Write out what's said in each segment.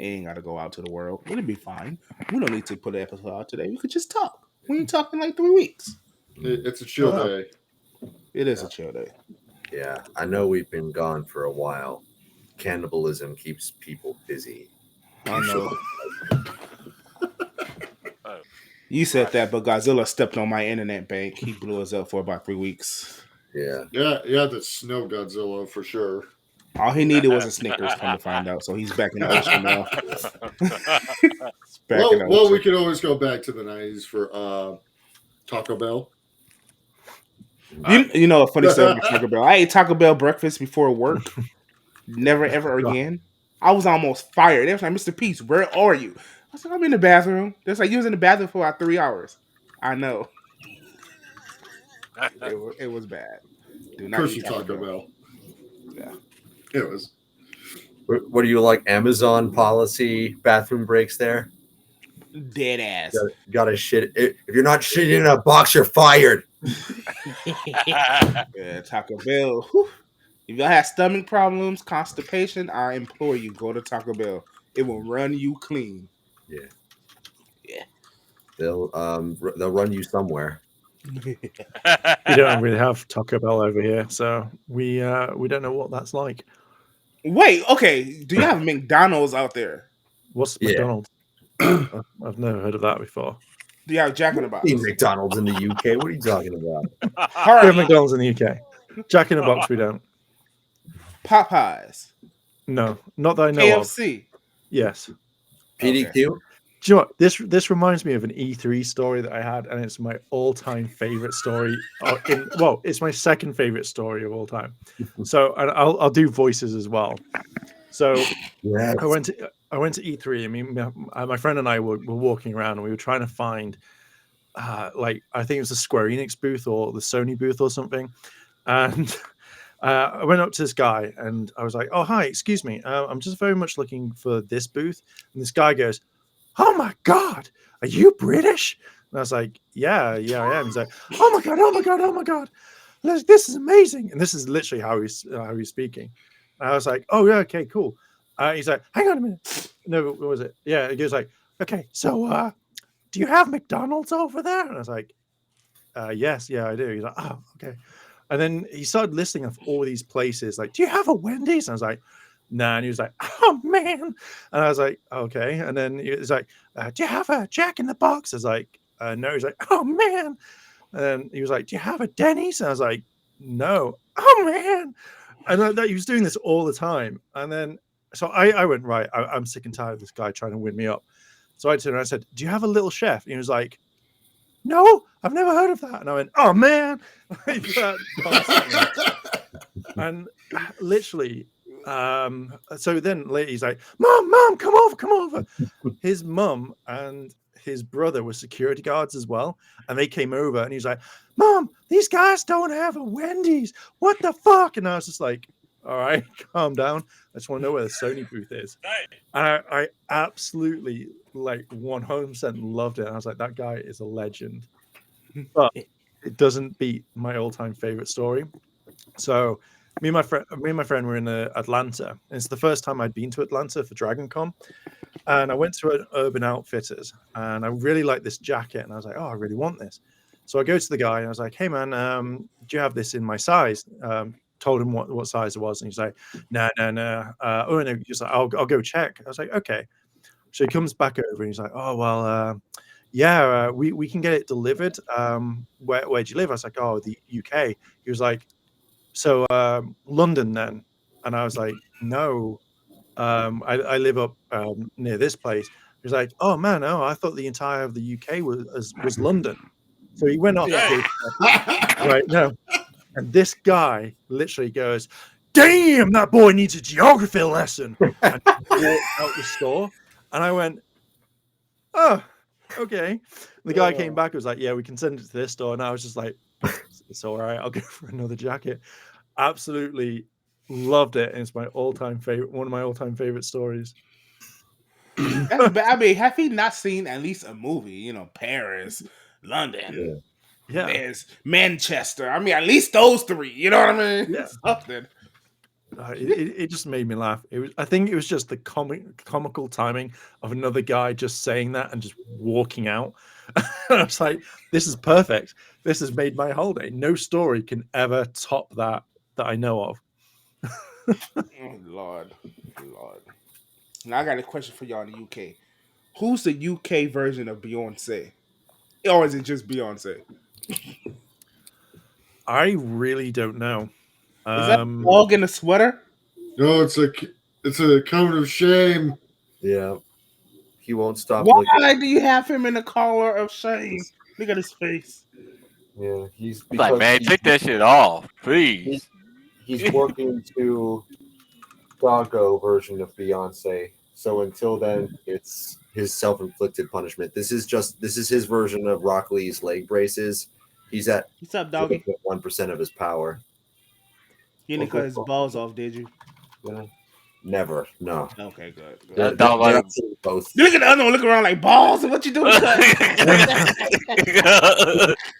ain't got to go out to the world. It'll be fine. We don't need to put an episode out today. We could just talk. We ain't talking like 3 weeks. It's a chill day. It is a chill day. Yeah, I know we've been gone for a while. Cannibalism keeps people busy. I know. You said that, but Godzilla stepped on my internet bank. He blew us up for about 3 weeks. Yeah. Yeah, the snow Godzilla for sure. All he needed was a Snickers, come to find out. So he's back in the ocean now. Well, we could always go back to the 90s for Taco Bell. You know a funny story about Taco Bell. I ate Taco Bell breakfast before work. Never, ever again. I was almost fired. They was like, Mr. Peace, where are you? I said, I'm in the bathroom. They was like, you was in the bathroom for about 3 hours. I know. It was bad. Do not eat Taco Bell. Yeah. It was. What do you like? Amazon policy bathroom breaks there? Dead ass. Gotta shit. If you're not shitting in a box, you're fired. Yeah, Taco Bell. Whew. If y'all have stomach problems, constipation, I implore you, go to Taco Bell. It will run you clean. Yeah. Yeah. They'll run you somewhere. We don't really have Taco Bell over here, so we don't know what that's like. Wait, okay. Do you have McDonald's out there? What's McDonald's? I've never heard of that before. Do you have Jack in the Box? McDonald's in the UK? What are you talking about? We have McDonald's in the UK. Jack in the Box, we don't. Popeyes? No, not that I know KFC? of. Yes. PDQ? Okay. Do you know what? This reminds me of an E3 story that I had, and it's my all-time favorite story. It's my second favorite story of all time. So, and I'll do voices as well. So, yes. I went to E3. I mean, my friend and I were walking around, and we were trying to find, I think it was the Square Enix booth or the Sony booth or something, and. I went up to this guy and I was like, "Oh, hi, excuse me. I'm just very much looking for this booth." And this guy goes, "Oh my God, are you British?" And I was like, "Yeah, I am." He's like, "Oh my God. This is amazing." And this is literally how he's speaking. And I was like, "Oh yeah, okay, cool." He's like, "Hang on a minute. No, what was it? Yeah." He goes like, "Okay, so do you have McDonald's over there?" And I was like, "Yes, yeah, I do." He's like, "Oh, okay." And then he started listing off all these places, like, "Do you have a Wendy's?" And I was like, "Nah." And he was like, "Oh man." And I was like, "Okay." And then he was like, "Do you have a Jack in the Box?" I was like, "No." He's like, "Oh man." And then he was like, "Do you have a Denny's?" And I was like, "No." "Oh man." And he was doing this all the time. And then, so I went, right, I'm sick and tired of this guy trying to win me up. So I turned around and I said, "Do you have a Little Chef?" And he was like, "No, I've never heard of that." And I went, "Oh man." And literally, so then later he's like, Mom, come over. His mum and his brother were security guards as well. And they came over and he's like, "Mom, these guys don't have a Wendy's. What the fuck?" And I was just like, "All right, calm down. I just want to know where the Sony booth is." And I absolutely 100% loved it. And I was like, that guy is a legend. But it doesn't beat my all-time favorite story. So me and my friend were in Atlanta. And it's the first time I'd been to Atlanta for Dragon Con. And I went to an Urban Outfitters and I really liked this jacket. And I was like, "Oh, I really want this." So I go to the guy and I was like, "Hey man, do you have this in my size?" Told him what size it was. And he's like, no. Oh no, he's like, I'll go check. I was like, "Okay." So he comes back over and he's like, "Oh, well, yeah, we can get it delivered. Where do you live?" I was like, "Oh, the UK." He was like, "So London then?" And I was like, "No, I live up near this place." He was like, "Oh man, no, I thought the entire of the UK was London." So he went off. Right, no. And this guy literally goes, "Damn, that boy needs a geography lesson." And he walked out the store. And I went, "Oh, okay." The guy came back and was like, "Yeah, we can send it to this store." And I was just like, "It's all right. I'll go for another jacket." Absolutely loved it. And it's my all-time favorite, one of my all-time favorite stories. I mean, have he not seen at least a movie? Paris, London, yeah. There's Manchester. I mean, at least those three. You know what I mean? Yeah. Something. It just made me laugh. I think it was just the comical timing of another guy just saying that and just walking out. I was like, this is perfect. This has made my holiday. No story can ever top that I know of. Oh, Lord. Now I got a question for y'all in the UK. Who's the UK version of Beyonce? Or is it just Beyonce? I really don't know. Is that a dog in a sweater? No, it's a cone of shame. Yeah. He won't stop Why looking. do you have him in a collar of shame? Look at his face. Yeah, he's It's like, because man, take that shit off, please. he's working to Doggo version of Beyonce. So until then, it's his self-inflicted punishment. This is his version of Rock Lee's leg braces. He's at What's up, doggy? 0.1% of his power. You didn't cut his balls off, did you? Yeah. Never. No. Okay, good. That dog They're like actually both. You look at the other one, look around like balls, and what you doing?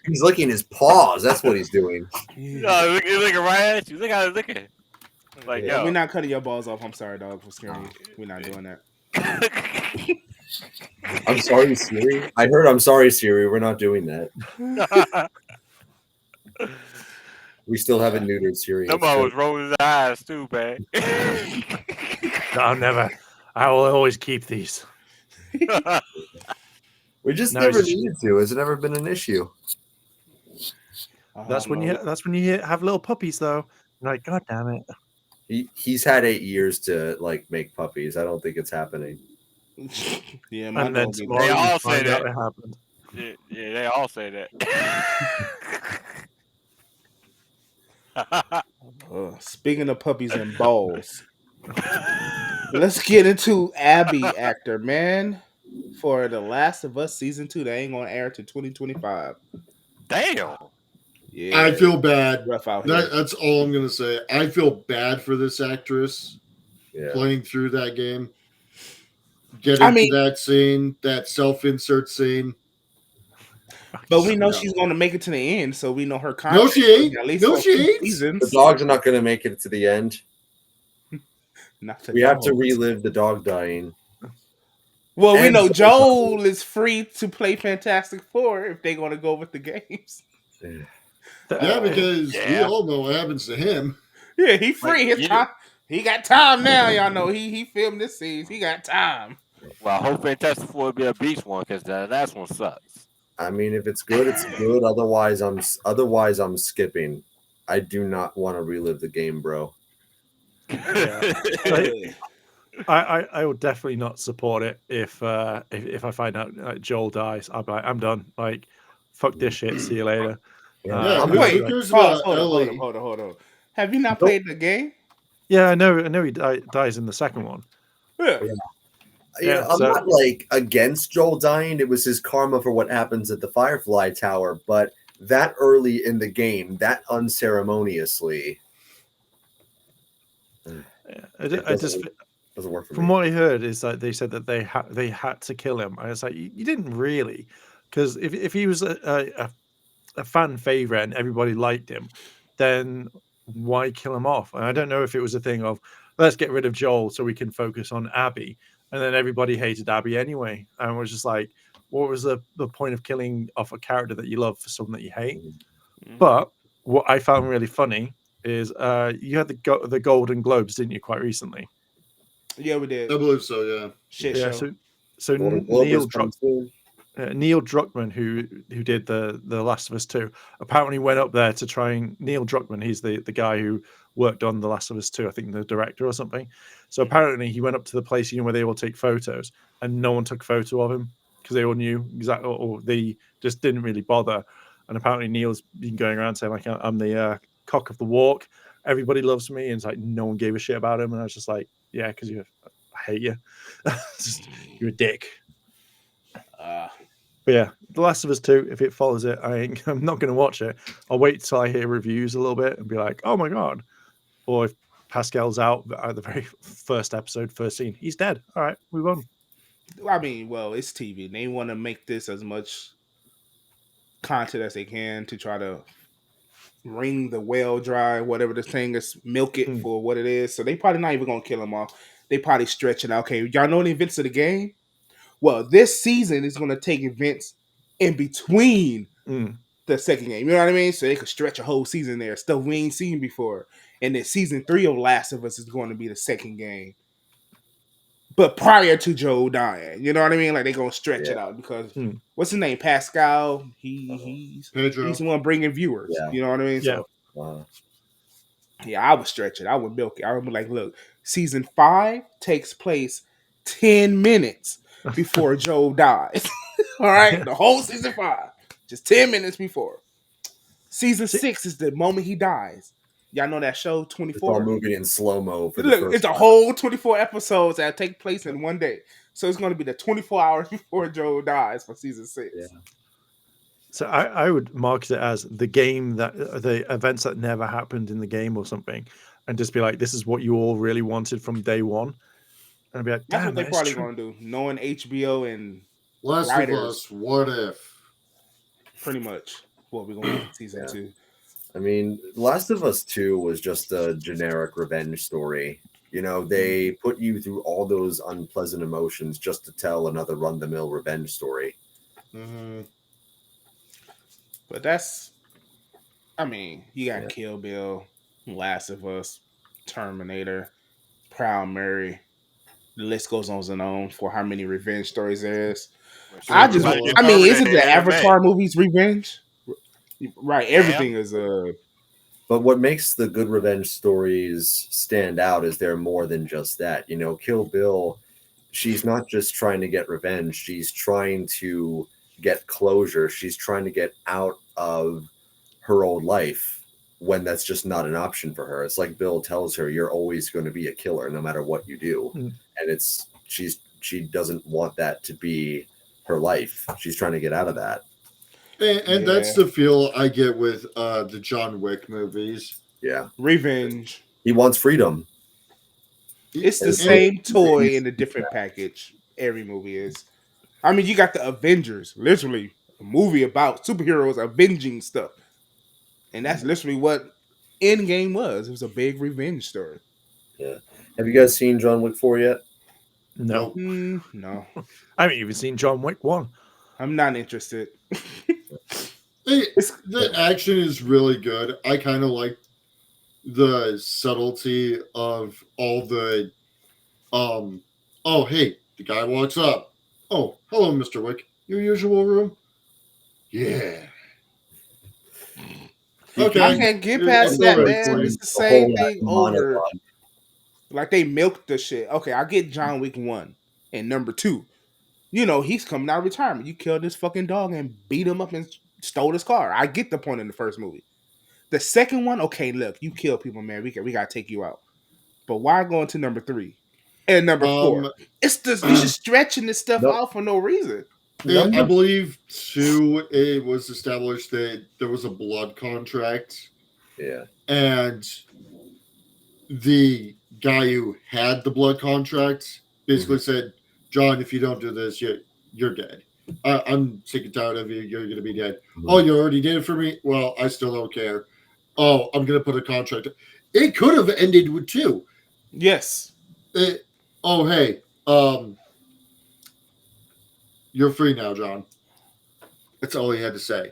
He's licking his paws. That's what he's doing. He's looking right at you. Look how he's looking. Like, Yeah, We're yo. not cutting your balls off. I'm sorry, dog, for scaring you. We're not doing that. I'm sorry, Siri. I heard I'm sorry, Siri. We're not doing that. We still haven't neutered Siri. Somebody was rolling his eyes too, man. I'll never. I will always keep these. We just No, never it's- needed to. It's never been an issue. That's when you have little puppies, though. You're like, God damn it! He's had 8 years to like make puppies. I don't think it's happening. Yeah, my And then dog. be- tomorrow They you all say find out that. it happened. Yeah, they all say that. Speaking of puppies and balls, let's get into Abby actor, man. For The Last of Us season 2, that ain't gonna air to 2025. Damn. Yeah, I feel bad. rough out here. That's all I'm gonna say. I feel bad for this actress Yeah. playing through that game. Getting mean- to that scene, that self-insert scene. But we know No. she's gonna make it to the end, so we know her No, contract. she ain't. At least No, for she 2 ain't. The seasons. dogs are not going to make it to the end. Not the We have to dogs. relive the dog dying. Well, we And know so- Joel is free to play Fantastic Four if they're gonna go with the games. Yeah, because we Yeah. all know what happens to him. Yeah, he free. Like, His time. He got time now. Y'all know he filmed this season. He got time. Well, I hope Fantastic Four will be a beast one because the last one sucks. I mean, if it's good, it's good. Otherwise, I'm skipping. I do not want to relive the game, bro. I will definitely not support it if I find out Joel dies. I'm done. Like, fuck this shit. See you later. Yeah, I'm who wait, like, cares Pause. about Ellie? Hold on. Have you not played the game? yeah, I know he dies in the second one. Yeah. Yeah, I'm so- not like against Joel dying. It was his karma for what happens at the Firefly Tower, but that early in the game, that unceremoniously, I just doesn't work for from me. what I heard is that they said that they had to kill him. I was like, you didn't really, because if he was a fan favorite and everybody liked him, then why kill him off? And I don't know if it was a thing of let's get rid of Joel so we can focus on Abby, and then everybody hated Abby anyway, and it was just like, what was the point of killing off a character that you love for someone that you hate? But what I found really funny is you had the Golden Globes, didn't you, quite recently? Yeah, we did. I believe so, yeah. Shit Yeah, show. so Golden Globe Neil was coming soon. Neil Druckmann, who did the Last of Us 2, apparently went up there to try and Neil Druckmann, he's the guy who worked on The Last of Us 2, I think the director or something. So apparently he went up to the place where they all take photos, and no one took a photo of him because they all knew exactly, or they just didn't really bother. And apparently Neil's been going around saying like, I'm the cock of the walk. Everybody loves me, and it's like no one gave a shit about him. And I was just like, yeah, because I hate you. You're a dick. But yeah, The Last of Us 2, if it follows it, I'm not going to watch it. I'll wait till I hear reviews a little bit and be like, oh my God. Or if Pascal's out at the very first episode, first scene, he's dead. All right, move on. I mean, well, it's TV. They want to make this as much content as they can to try to wring the well dry, whatever the thing is, milk it for what it is. So they probably not even gonna kill him off. They probably stretch it out. Okay, y'all know the events of the game? Well, this season is gonna take events in between the second game. You know what I mean? So they could stretch a whole season there, stuff we ain't seen before. And then season 3 of Last of Us is going to be the second game. But prior to Joe dying, you know what I mean? Like they gonna stretch it out because what's his name? Pascal. He's the one bringing viewers. Yeah. You know what I mean? Yeah. So yeah, I would stretch it. I would milk it. I would be like, look, season 5 takes place 10 minutes before Joe dies. All right, the whole season 5, just 10 minutes before. Season 6 is the moment he dies. Y'all know that show 24? It's all moving in slow-mo for Look, it's a whole 24 episodes that take place in one day. So it's going to be the 24 hours before Joe dies for season 6. Yeah. So I would market it as the game that the events that never happened in the game or something, and just be like, this is what you all really wanted from day one. And I'd be like, that's what damn, they're probably going to do. Knowing HBO and Last writers, of Us, what if? Pretty much what we're going to get in season 2. I mean, Last of Us 2 was just a generic revenge story. You know, they put you through all those unpleasant emotions just to tell another run-the-mill revenge story. Mm-hmm. But that's, I mean, you got Kill Bill, Last of Us, Terminator, Proud Mary. The list goes on and on for how many revenge stories there is. I mean, isn't the Avatar movies revenge? Right, everything is But what makes the good revenge stories stand out is they're more than just that. You know, Kill Bill, she's not just trying to get revenge, she's trying to get closure. She's trying to get out of her old life when that's just not an option for her. It's like Bill tells her, you're always going to be a killer no matter what you do. And she doesn't want that to be her life. She's trying to get out of that. And that's the feel I get with the John Wick movies. Yeah. Revenge. He wants freedom. It's the same toy in a different package. Every movie is. I mean, you got the Avengers, literally a movie about superheroes avenging stuff. And that's literally what Endgame was. It was a big revenge story. Yeah. Have you guys seen John Wick 4 yet? No. No. I haven't even seen John Wick 1. I'm not interested. The action is really good. I kind of like the subtlety of all the oh hey, the guy walks up. Oh, hello, Mr. Wick. Your usual room? Yeah. Okay. I can't get past that, man. It's the same thing over. Like they milked the shit. Okay, I get John Wick 1 and number 2. You know, he's coming out of retirement. You killed this fucking dog and beat him up and stole his car. I get the point in the first movie. The second one, okay, look, you kill people, man. We gotta take you out. But why go into number 3 and number 4? It's just you're just stretching this stuff out for no reason. I believe 2, it was established that there was a blood contract. Yeah. And the guy who had the blood contract basically said, John, if you don't do this, you're dead. I'm sick and tired of you. You're going to be dead. Oh, you already did it for me? Well, I still don't care. Oh, I'm going to put a contract. It could have ended with 2. Yes. Oh, hey, you're free now, John. That's all he had to say.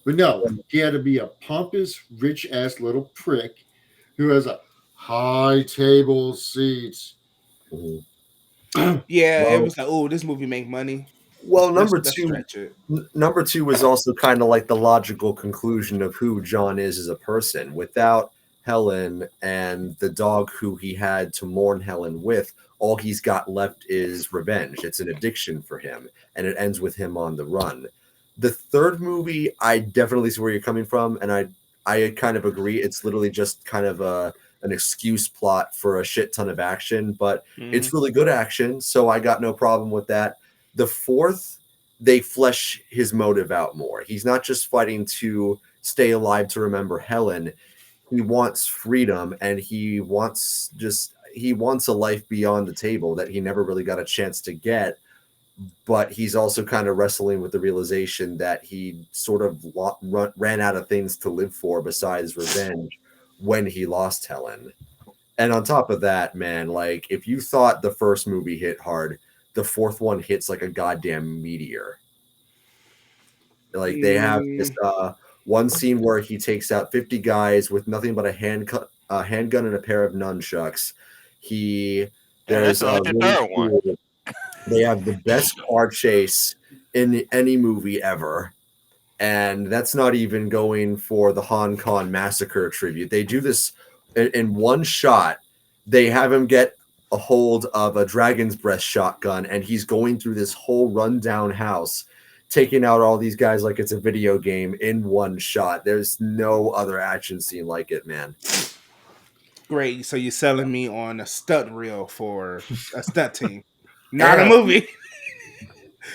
But no, he had to be a pompous, rich-ass little prick who has a high table seat. Yeah, it was like, oh, this movie make money. Well, number two was also kind of like the logical conclusion of who John is as a person. Without Helen and the dog who he had to mourn Helen with, all he's got left is revenge. It's an addiction for him, and it ends with him on the run. The third movie, I definitely see where you're coming from, and I kind of agree. It's literally just kind of an excuse plot for a shit ton of action, but it's really good action, so I got no problem with that. The fourth, they flesh his motive out more. He's not just fighting to stay alive to remember Helen. He wants freedom, and he wants a life beyond the table that he never really got a chance to get but he's also kind of wrestling with the realization that he sort of ran out of things to live for besides revenge when he lost Helen. And on top of that, man, like if you thought the first movie hit hard, the fourth one hits like a goddamn meteor. Like they have this one scene where he takes out 50 guys with nothing but a handgun and a pair of nunchucks. There's that's the really third one. cool. They have the best car chase in any movie ever. And that's not even going for the Hong Kong massacre tribute. They do this in one shot. They have him get a hold of a dragon's breath shotgun, and he's going through this whole rundown house, taking out all these guys like it's a video game in one shot. There's no other action scene like it, man. Great. So you're selling me on a stunt reel for a stunt team, not a movie.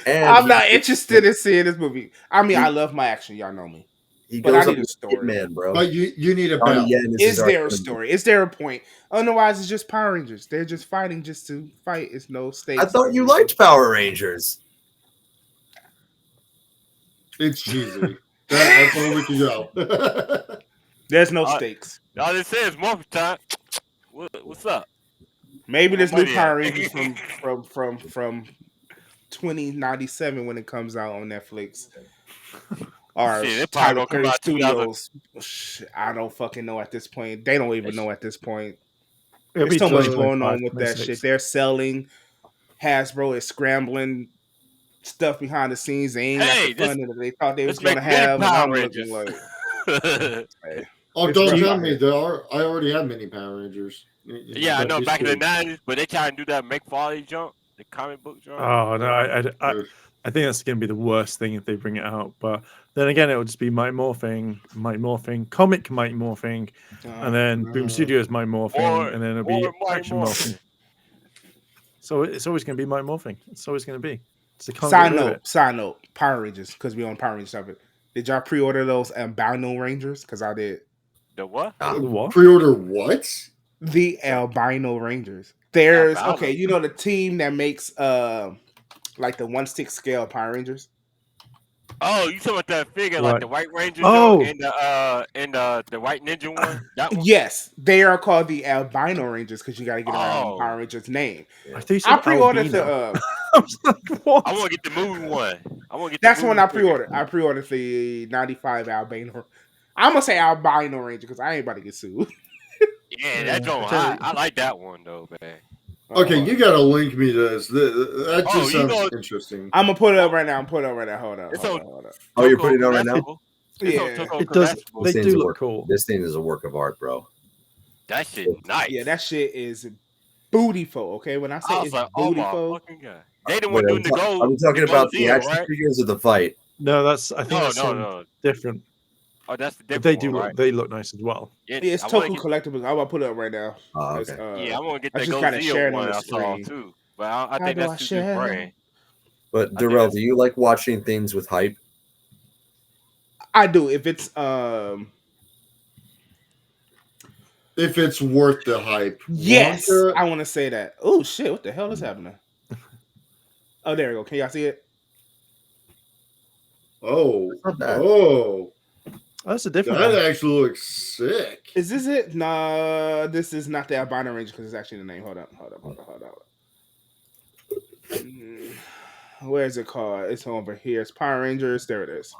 And I'm not interested in seeing this movie. I mean, I love my action. Y'all know me. He But goes I up need a with story. Hitman, bro. But you need a Donnie belt. Yen Is his there a arch- story? Is there a point? Otherwise, it's just Power Rangers. They're just fighting just to fight. It's no stakes. I thought you liked Power Rangers. It's cheesy. That's where we can go. There's no stakes. All they say is Morphin time. What's up? Maybe this new Money Power at. Rangers from 2097 when it comes out on Netflix. Or Shit, it Tyler probably gonna come Perry out 2000. Studios. I don't fucking know at this point. They don't even know at this point. It'll There's be so much 2025, going on with that 26. shit. They're selling. Hasbro is scrambling stuff behind the scenes. They ain't got the funding that they thought they was Let's gonna make mini have. And Power I'm Rangers. looking like, Oh, It's don't rough tell out me here. there are. I already have many Power Rangers. Yeah, I know It's back in the good. 90s, but they try to do that make quality jump, the comic book jump. Oh no, Good. I think that's going to be the worst thing if they bring it out. But then again, it will just be Might Morphing, comic Might Morphing, and then Boom Studios Might Morphing, and then it'll be or Might Action Morphin. Morphing. So it's always going to be Might Morphing. It's always going to be. So they can't Side get rid of it. note, Power Rangers, because we on Power Rangers topic. Did y'all pre-order those albino Rangers? Because I did. The what? The what? Pre-order what? The albino Rangers. There's Albino? okay, you know the team that makes like the 1/6 scale Power Rangers. Oh, you talking about that figure Right. like the White Ranger Oh. and the White Ninja one? That one? Yes, they are called the albino Rangers because you got to get around Oh. Power Rangers name. I thought you said I pre-ordered albino. the. I was like, what? I want to get the movie one. I want to get That's the the one movie I pre-ordered. I pre-ordered the 95 albino. I'm gonna say albino Ranger because I ain't about to get sued. Yeah, that joint. I tell you- I like that one though, man. Okay, you gotta link me to this. That just Oh, you sounds know- interesting. I'm gonna put it up right now. Hold up. It's Hold on- up. Oh, you're Toko putting it on right now? Comestible. It's on Yeah. Toko It does. Comestible. They This thing's do a look work- cool. This thing is a work of art, bro. That shit nice. Yeah, that shit is bootyful. Okay, when I say I was it's like, oh my bootyful, fucking god. They the Wait, one doing the are gold. we talking the about the Godzilla, action right? figures of the fight? No, I think No, that's no. different. Oh, that's the But different they do one, look. right? They look nice as well. yeah, it's I wanna Toku Collectibles. I'm gonna put it up right now. Oh, It's, okay. yeah, I want to get I that just gotta share Godzilla it on one the I saw screen. too. But I How think do I that's too share? brand. But I think Darrell, that's- do you like watching things with hype? I do. If it's If it's worth the hype. yes, Wonka- I want to say that. Oh shit! What the hell is happening? Oh, there we go. Can y'all see it? Oh, Not bad. oh, That's a different that one. actually looks sick. Is this it? No, this is not the albino Ranger because it's actually the name. Hold up. Where is it called? It's over here. It's Power Rangers. There it is.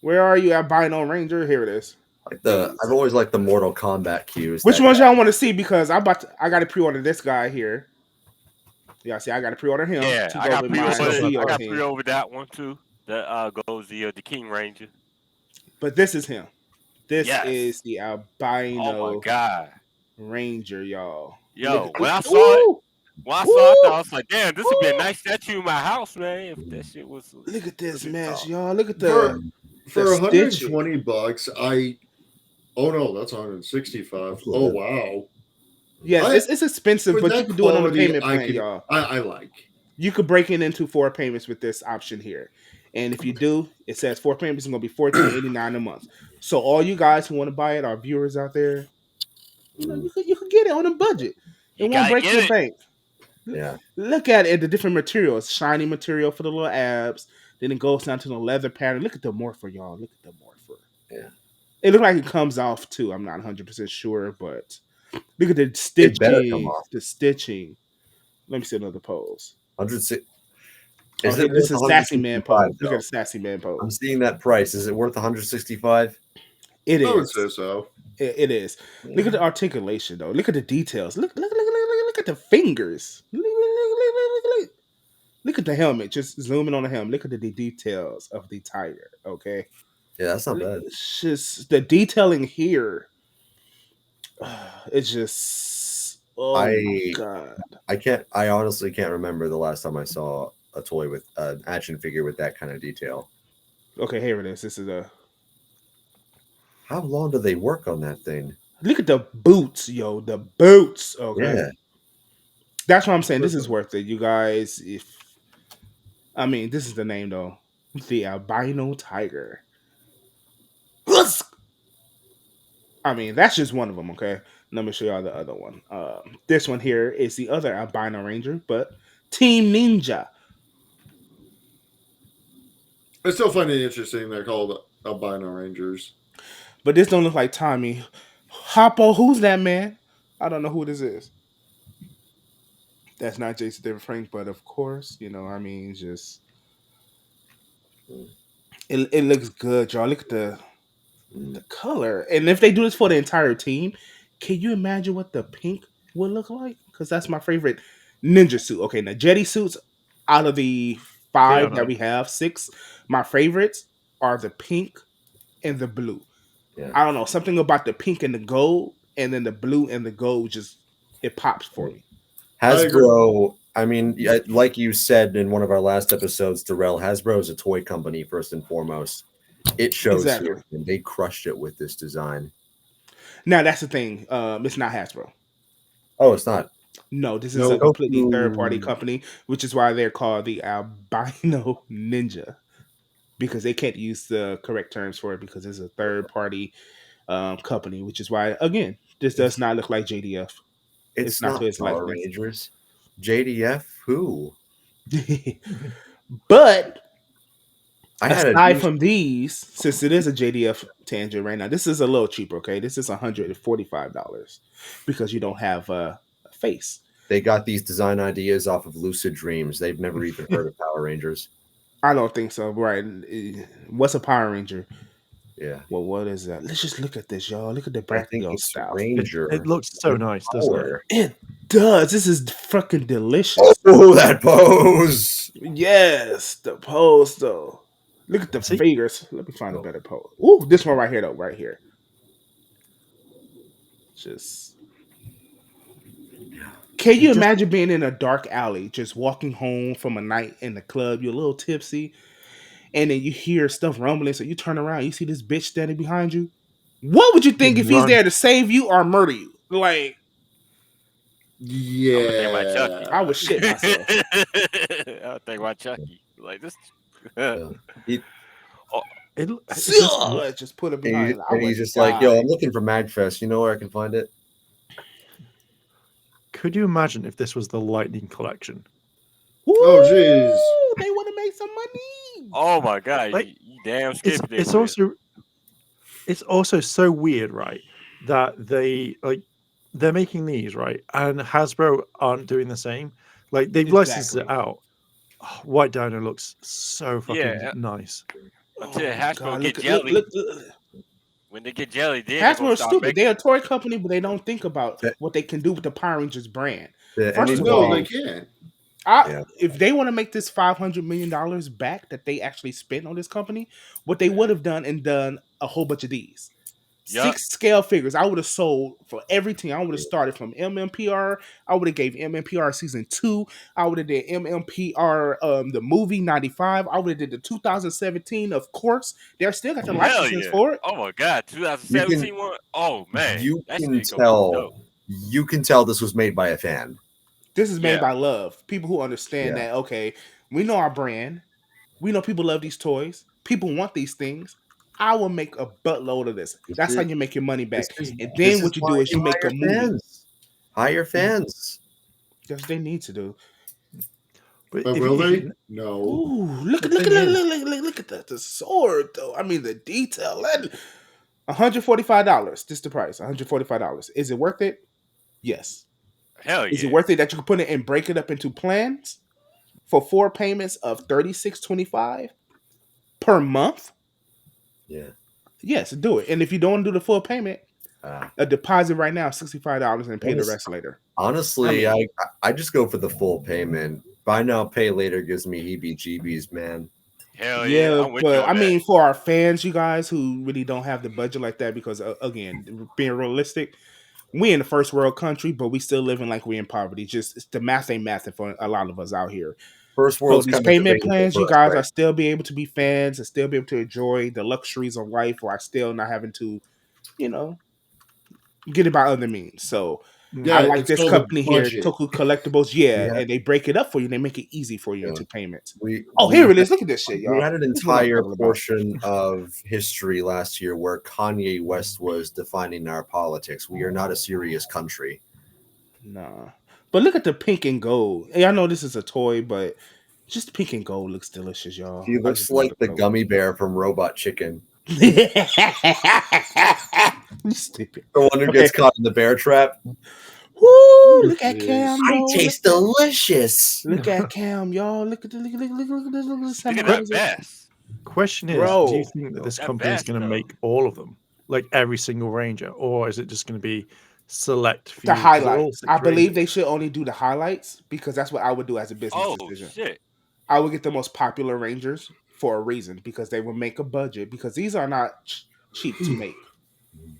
Where are you, albino Ranger? Here it is. I've always liked the Mortal Kombat cues. Which that- ones y'all want to see? Because I got to pre-order this guy here. Y'all see, I got to pre-order him. Yeah, to I go got with my pre-over. CEO I got team. pre-over that one too. The Godzilla, the King Ranger. But this is him. This Yes. is the albino Oh my god, Ranger, y'all. yo! Look at- When I saw it, Ooh! I was like, damn, this would be a nice statue in my house, man. If that shit was. Look at this Look at mess, that. y'all. Look at For, the for the 120 bucks, oh no, that's 165. Oh wow. yes, it's expensive, with but you that can do it on the quality, payment I plan, could- y'all. I like. You could break it into 4 payments with this option here. And if you do, it says 4 payments is going to be $14.89 a month. So all you guys who want to buy it, our viewers out there, you could get it on a budget. It You won't gotta break get your it. bank. Yeah. Look at it, the different materials. Shiny material for the little abs. Then it goes down to the leather pattern. Look at the morpher, y'all. Look at the morpher. Yeah. It looks like it comes off too. I'm not 100% sure, but look at the It better come stitching. off. The stitching. Let me see another pose. 106. Oh, Is here, it this worth is sassy man 165 pose. Look though? at the sassy man pose. I'm seeing that price. Is it worth 165? It I would is. say so. It is. Look at the articulation though. Look at the details. Look at the fingers. Look at the helmet. Just zooming on the helmet. Look at the details of the tiger. Okay. Yeah, that's not bad. It's just the detailing here. It's just oh my god. I honestly can't remember the last time I saw a toy with an action figure with that kind of detail. Okay, here it is. This is a How long do they work on that thing? look at the boots, yo. The boots. Okay. Yeah. That's what I'm saying. This is worth it, you guys. If I mean, this is the name though. The albino tiger. I mean, that's just one of them. Okay, let me show y'all the other one. This one here is the other albino ranger, but Team Ninja. I still find it interesting they're called albino rangers. But this don't look like Tommy. Hoppo, who's that man? I don't know who this is. That's not Jason David Frank, but of course, I mean, just it looks good, y'all. Look at the color, and if they do this for the entire team, can you imagine what the pink would look like? Because that's my favorite ninja suit. Okay, now Jetty suits out of the five that we have, six, my favorites are the pink and the blue. Yeah. I don't know, something about the pink and the gold, and then the blue and the gold just it pops for me. Hasbro, I mean, like you said in one of our last episodes, Darrell, Hasbro is a toy company first and foremost. It shows here, and they crushed it with this design. Now that's the thing. It's not Hasbro. Oh, it's not. No, this is a completely third-party company, which is why they're called the Albino Ninja, because they can't use the correct terms for it because it's a third-party company, which is why, again, this does not look like JDF. It's not Power Rangers. JDF, who? But aside from these, since it is a JDF tangent right now, this is a little cheaper, okay? This is $145 because you don't have a face. They got these design ideas off of Lucid Dreams. They've never even heard of Power Rangers. I don't think so, right? What's a Power Ranger? Yeah. Well, what is that? Let's just look at this, y'all. Look at the brachial style. Ranger. It looks so nice, doesn't it? It does. This is fucking delicious. Oh, that pose! Yes, the pose though. Look at the fingers. Let me find a better pose. Ooh, this one right here though, right here. Just. Can you imagine being in a dark alley, just walking home from a night in the club? You're a little tipsy. And then you hear stuff rumbling, so you turn around, you see this bitch standing behind you. What would you think if he's there to save you or murder you? Like, yeah, I would shit myself. I would think about Chucky. Like this. Just put it behind. And he's just like, yo, I'm looking for Magfest. You know where I can find it? Could you imagine if this was the Lightning Collection? Oh, jeez. They want to make some money. Oh my god, like, you damn skipped it. It's also so weird, right? That they're making these, right? And Hasbro aren't doing the same. Like they've licensed it out. Oh, White Dino looks so fucking nice. Until Hasbro get jelly. Look. When they get jelly, Hasbro is stupid. They're a toy company, but they don't think about what they can do with the Power Rangers brand. First of all, they can. If they want to make this $500 million back that they actually spent on this company, what they would have done a whole bunch of these. 6 scale figures. I would have sold for everything. I would have started from MMPR. I would have gave MMPR season 2. I would have did MMPR the movie 95. I would have did the 2017, of course. They're still got the licenses for it. Oh my god, 2017 one. Oh man, you can tell this was made by a fan. This is made by love. People who understand that, okay, we know our brand. We know people love these toys. People want these things. I will make a buttload of this. That's how you make your money back. And then what you do is you make a movie. Hire fans. Yes, they need to do. But if will they? you- No. Ooh, look The at look at thing look, is- look, look, look at the sword though. I mean the detail. $145. This is the price. $145. Is it worth it? Yes. Hell Is it yeah. worth it that you can put it and break it up into plans for 4 payments of $36.25 per month? Yeah. Yes, do it. And if you don't want to do the full payment, a deposit right now, $65 and pay the rest later. Honestly, I mean- I just go for the full payment. Buy now, pay later gives me heebie-jeebies, man. Hell yeah. Yeah, I'm with you but on I that. mean, for our fans, you guys who really don't have the budget like that, because again, being realistic, we in the first world country, but we still living like we in poverty. Just the math ain't mathing for a lot of us out here. First So world's these kind of payment debatable plans, you for us, guys right? are still be able to be fans and still be able to enjoy the luxuries of life, while still not having to, get it by other means. So Yeah, I like it's this called a company here, budget. Toku Collectibles. Yeah, Yeah. and they break it up for you. They make it easy for you Yeah. into payments. We Here it is. Look at this shit, y'all. We had an This is what I'm entire talking about. portion of history last year where Kanye West was defining our politics. We are not a serious country. Nah. But look at the pink and gold. Hey, I know this is a toy, but just pink and gold looks delicious, y'all. He I looks just love like the color. gummy bear from Robot Chicken. You stupid. The one who gets caught in the bear trap. Woo! Look at Jeez. Cam. I Yo. taste delicious. Look at Cam, y'all. Look at the look at this. Look at this. Look at that vest. Question is, Bro. do you think that this That company is vest, going to though. make all of them, like every single Ranger, or is it just going to be select few? The 'Cause they're all highlights. six I believe Rangers. they should only do the highlights because that's what I would do as a business Oh decision. shit. I would get the most popular Rangers for a reason, because they will make a budget, because these are not cheap to make.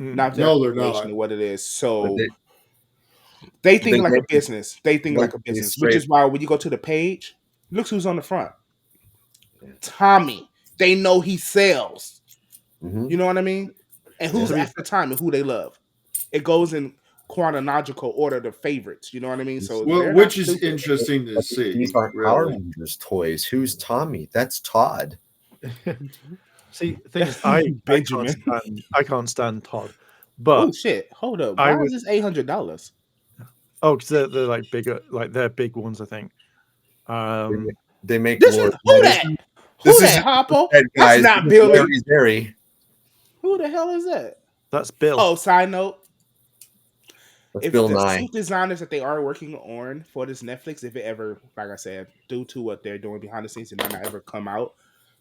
Mm. Not No, they're decoration not. or what it is. So But they think they like a make- business. They think like a like they business, which straight- is why when you go to the page, look who's on the front. Tommy. They know he sells. Mhm. You know what I mean? And who's Yeah. after Tommy, who they love. It goes in chronological order, the favorites. You know what I mean? So Well, they're which not is stupid. interesting to see. These aren't Power Really. Rangers toys. Who's Tommy? That's Todd. See, the thing is, I Benjamin. can't stand Todd, but Oh shit! Hold up. I Why would- is this $800? because they're like bigger, like they're big ones, I think. They make This more. is who that? This Who is that, Hoppo? Head That's guys. not Billy. Larry Zeri. Who the hell is that? That's Bill. Oh, side note. That's If Bill the Nye. suit designers that they are working on for this Netflix, if it ever, like I said, due to what they're doing behind the scenes, it might not ever come out.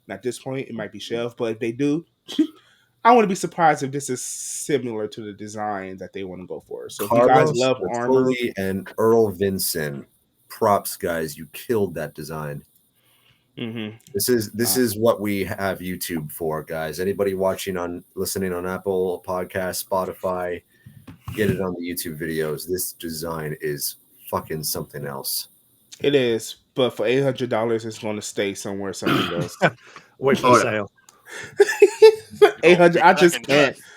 And at this point, it might be shelved. But if they do, I wouldn't be surprised if this is similar to the design that they want to go for. So if you guys Carlos love armor, Bertoli and Earl Vinson. Props, guys. You killed that design. mm-hmm. This is what we have YouTube for, guys. Anybody listening on Apple Podcasts, Spotify, get it on the YouTube videos. This design is fucking something else. It is, but for $800, it's going to stay somewhere something else. Wait for Oh, the yeah. sale. 800, I just Collecting can't. dust.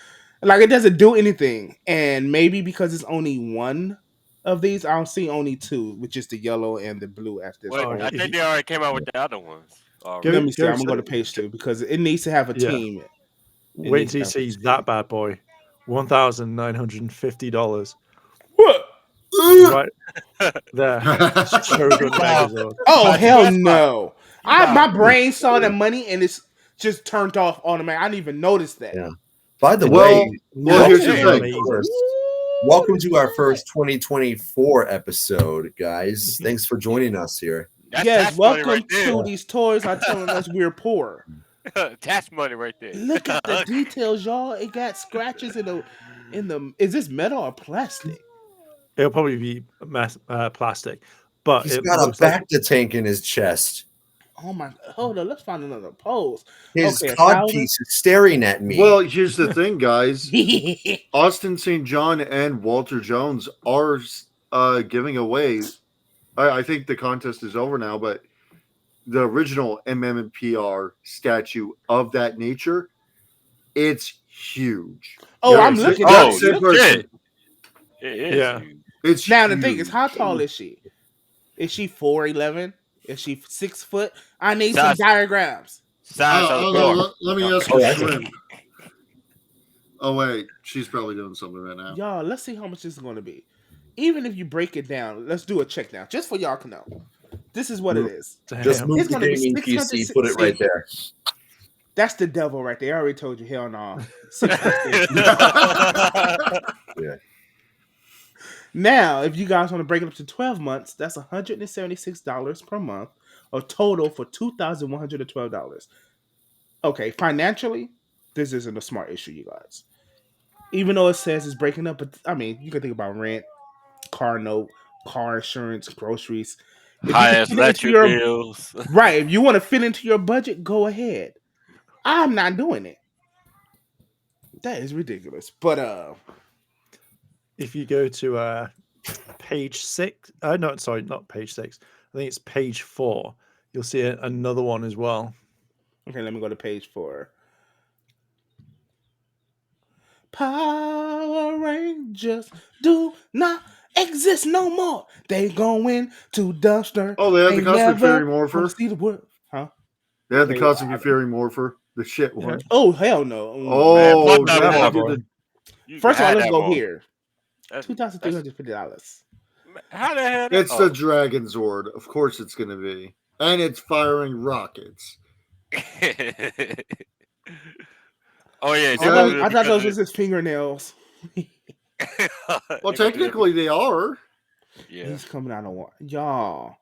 Like, it doesn't do anything. And maybe because it's only one of these, I'll see only two, which is the yellow and the blue at this Wait, point. I think they already came out with the other ones. Go- Let me see. go I'm going to go to- to page 2 because it needs to have a Yeah. team. Wait needs till you to have see that bad boy. $1,950. What? Right there. Shogun Megazord. Oh, That's hell the best no. Wow. My brain saw the money and it's just turned off automatic. I didn't even notice that. Yeah. By the Well, way, well, here's the welcome thing. to our first- welcome to our first 2024 episode, guys. Thanks for joining us here. That's Yes, tax money welcome right there. to these toys are telling us we're poor. Tax money right there. Look at the details, y'all. It got scratches in the. Is this metal or plastic? It'll probably be plastic, but He's it got a looks like back tank in his chest. Oh my! Hold on, let's find another pose. His Okay, cod piece is staring at me. Well, here's the thing, guys. yeah, Austin St. John and Walter Jones are giving away. I think the contest is over now, but the original MMPR statue of that nature, it's huge. Oh, Yeah, I'm it's- looking. Oh, at Same it. person. shit. It is. Yeah. huge. It's Now the thing is, huge. how tall is she? Is she 4'11"? Is she 6 foot? I need Size- some diagrams. Size of the door. Let me ask Oh, you, that's Shrimp. Oh wait, she's probably doing something right now. Y'all, let's see how much this is going to be. even if you break it down, let's do a check now, just for y'all to know. This is what it is. Just Damn. move It's the gonna be gaming 600. PC, put it right there. That's the devil right there. I already told you. Hell no. 600. Yeah. Now, if you guys want to break it up to 12 months, that's $176 per month, a total for $2,112. Okay, financially, this isn't a smart issue, you guys. Even though it says it's breaking up, but I mean, you can think about rent, car note, car insurance, groceries. If you High can ass fit it into electric your bills. right, if you want to fit into your budget, go ahead. I'm not doing it. That is ridiculous. But If you go to page 6, no, sorry, not page 6. I think it's page 4. You'll see another one as well. okay, let me go to page 4. Power Rangers do not exist no more. They going to dumpster. Oh, they had the Ain't Cosmic never Fury Morpher. gonna see the world. Huh? They had the Okay, Cosmic Fury Morpher, the shit one. Oh hell no. Man, Oh, fuck that that one. one did You First of all, had let's that go one. here. That's- $2,350. How the hell? It's the Dragon Zord. Of course it's going to be. And it's firing rockets. Oh yeah, I thought those was his fingernails. Well, technically they are. Yeah. He's coming out of one. Y'all.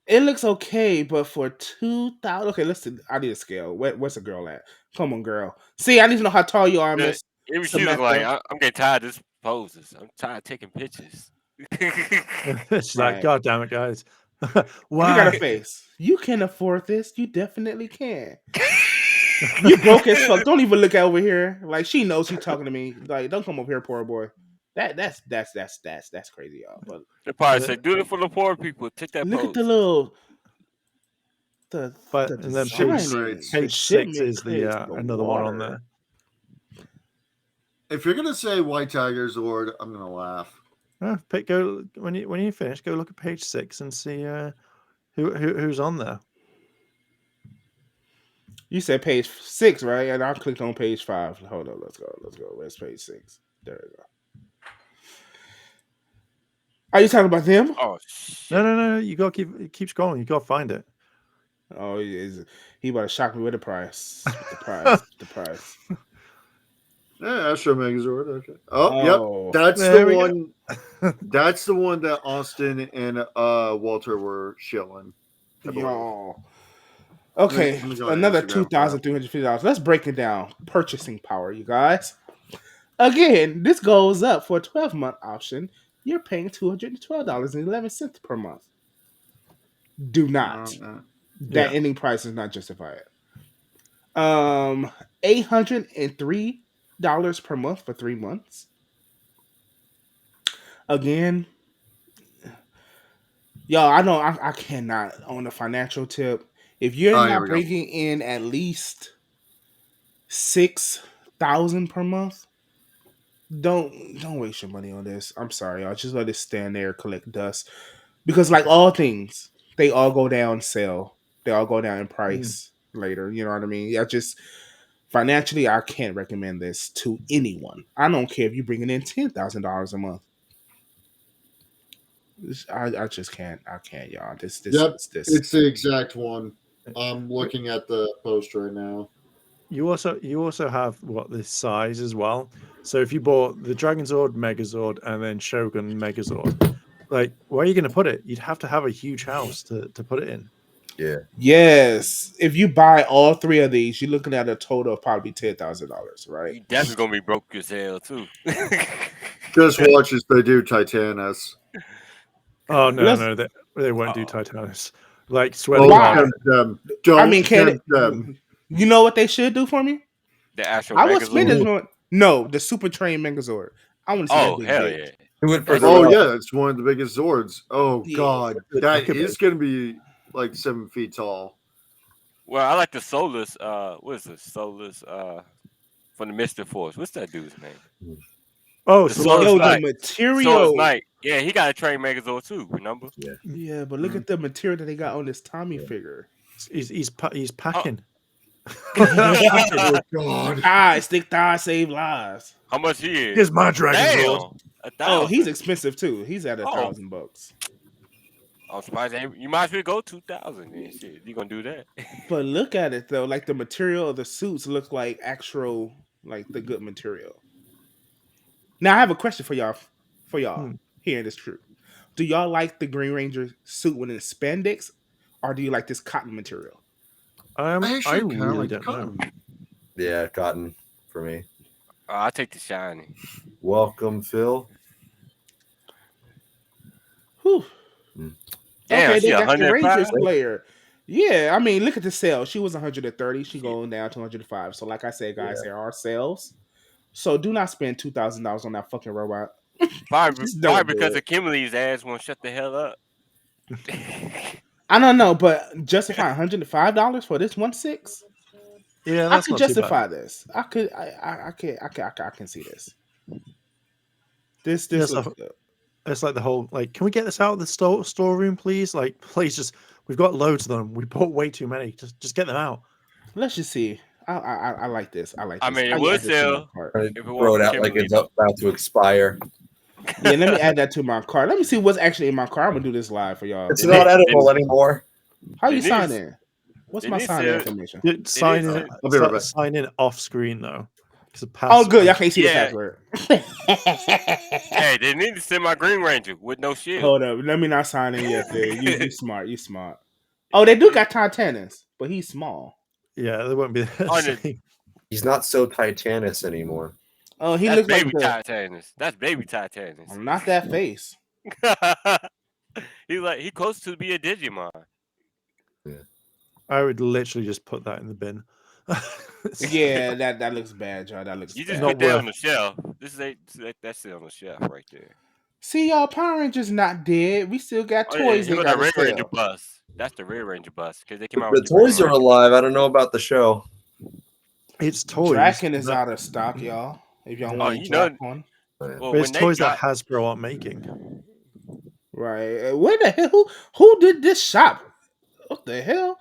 It looks okay, but for 2,000. Okay, listen. I need a scale. Where's the girl at? Come on, girl. See, I need to know how tall you are, Yeah, Miss. Even she look like I'm getting tired of this poses. I'm tired of taking pictures. She's Right. like, God damn it, guys. You got Why? a face. You can afford this. You definitely can. You broke as fuck. Don't even look over here. Like she knows she's talking to me. Like, don't come over here, poor boy. That's crazy, y'all. But They probably say, do it for the poor people. Take that look pose. at the little But the and then design page- is- Page the 6 shipment is creates the another one on water. there. If you're going to say White Tiger Zord, I'm going to laugh. Go when you finish. Go look at page 6 and see who's on there. You said page 6, right? And I clicked on page 5. Hold on, let's go. Where's page 6? There we go. Are you talking about them? Oh shit. No. You gotta keep scrolling. You gotta find it. Oh, he about to shock me with the price. The price. Yeah, Astro Megazord. Okay. Oh, Oh. yep. That's There the we go. one. That's the one that Austin and Walter were shilling. I believe. Y'all. Okay, Let me go on another Instagram. $2,350. Let's break it down. Purchasing power, you guys. Again, this goes up for a 12-month option. You're paying $212.11 per month. Do not. That ending price does not justify it. $803 per month for 3 months. Again, y'all, I know I cannot on a financial tip. If you're not bringing in at least $6,000 per month, don't waste your money on this. I'm sorry, y'all. Just let it stand there, collect dust. Because like all things, they all go down sale. They all go down in price later. You know what I mean? I just financially, I can't recommend this to anyone. I don't care if you're bringing in $10,000 a month. I just can't. I can't, y'all. This. It's the exact one. I'm looking at the post right now. You also have this size as well. So if you bought the Dragon Zord, Megazord, and then Shogun Megazord, like where are you going to put it? You'd have to have a huge house to put it in. Yeah. Yes. If you buy all 3 of these, you're looking at a total of probably $10,000, right? You definitely gonna be broke as hell too. Just watch as they do Titanus. Oh no, they won't do Titanus. Like swear Don't to God. tempt them. Don't tempt them. You know what they should do for me? The actual. I would spend this one. No, the Super Train Megazord. I want to see that big hell bitch. yeah! Who went first? Oh yeah, it's one of the biggest Zords. Oh Yeah. god, that is going to be like 7 feet tall. Well, I like the Solus. What is this? Solus. From the Mystic Force. What's that dude's name? Oh, The so Solus Yo, Knight. the material. Solus Knight. Yeah, he got a train Megazord too. Remember? Yeah, but look at the material that they got on this Tommy figure. he's packing. Oh God! Thigh, stick thigh, save lives. How much he is? Here's my dragon sword. Damn, Oh, he's 1,000. expensive too. He's at Oh. $1,000. I'm surprised you might as well go 2,000 and shit. You gonna do that? But look at it though, like the material of the suits look like actual, like the good material. Now I have a question for y'all. For y'all, hearing this true, do y'all like the Green Ranger suit when it's spandex, or do you like this cotton material? I I actually kind of really like the don't know. cotton. Yeah, cotton for me. I'll take the shiny. Welcome, Phil. Whew. Damn, Okay, she they got the 105. Rangers player. Yeah, I mean, look at the sale. She was 130. She going down to 105. So, like I said, guys, there are sales. So do not spend $2,000 on that fucking robot. Probably Just don't do because it. of Kimberly's ass won't shut the hell up. I don't know, but justify $105 for this 1/6. Yeah, I that's could not too justify bad. this. I can see this. This Yes, looks good. it's like the whole like, can we get this out of the storeroom, please? Like, please, just we've got loads of them. We bought way too many. Just get them out. Let's just see. I like this. I like I this. mean, I it would add this to my sell cart. Trying if to it throw wasn't it for out like Kimberly. it's about to expire. Yeah, let me add that to my cart. Let me see what's actually in my cart. I'm gonna do this live for y'all. It's not edible didn't- anymore. How They you need sign to- in? What's they my need to sign in sell- information? Sign is. in. I'll be right back. Sign in off screen though. Oh, good. Y'all can't see Yeah. the password. Hey, they need to send my Green Ranger with no shield. Hold up. Let me not sign in yet. Dude. You smart. You smart. Oh, they do got Titanus, but he's small. Yeah, they won't be the On the- same. He's not so Titanus anymore. Oh, he That's looks like baby the. Titanus. That's baby Titanus. I'm not that face. he close to be a Digimon. I would literally just put that in the bin. Yeah, that looks bad, y'all. That looks You just bad. put that on the shelf. That's it on the shelf right there. See, y'all, Power Rangers not dead. We still got Oh, yeah, toys here they go the got to Red Ranger sell. bus. That's the Red Ranger bus because they came out The with the Green toys are Ranger. alive. I don't know about the show. It's toys. Draken is that- out of stock, y'all. If y'all Oh, want you a know, Drac one. well, But when it's they toys got, that Hasbro aren't making. Right. Where the hell? Who did this shop? What the hell?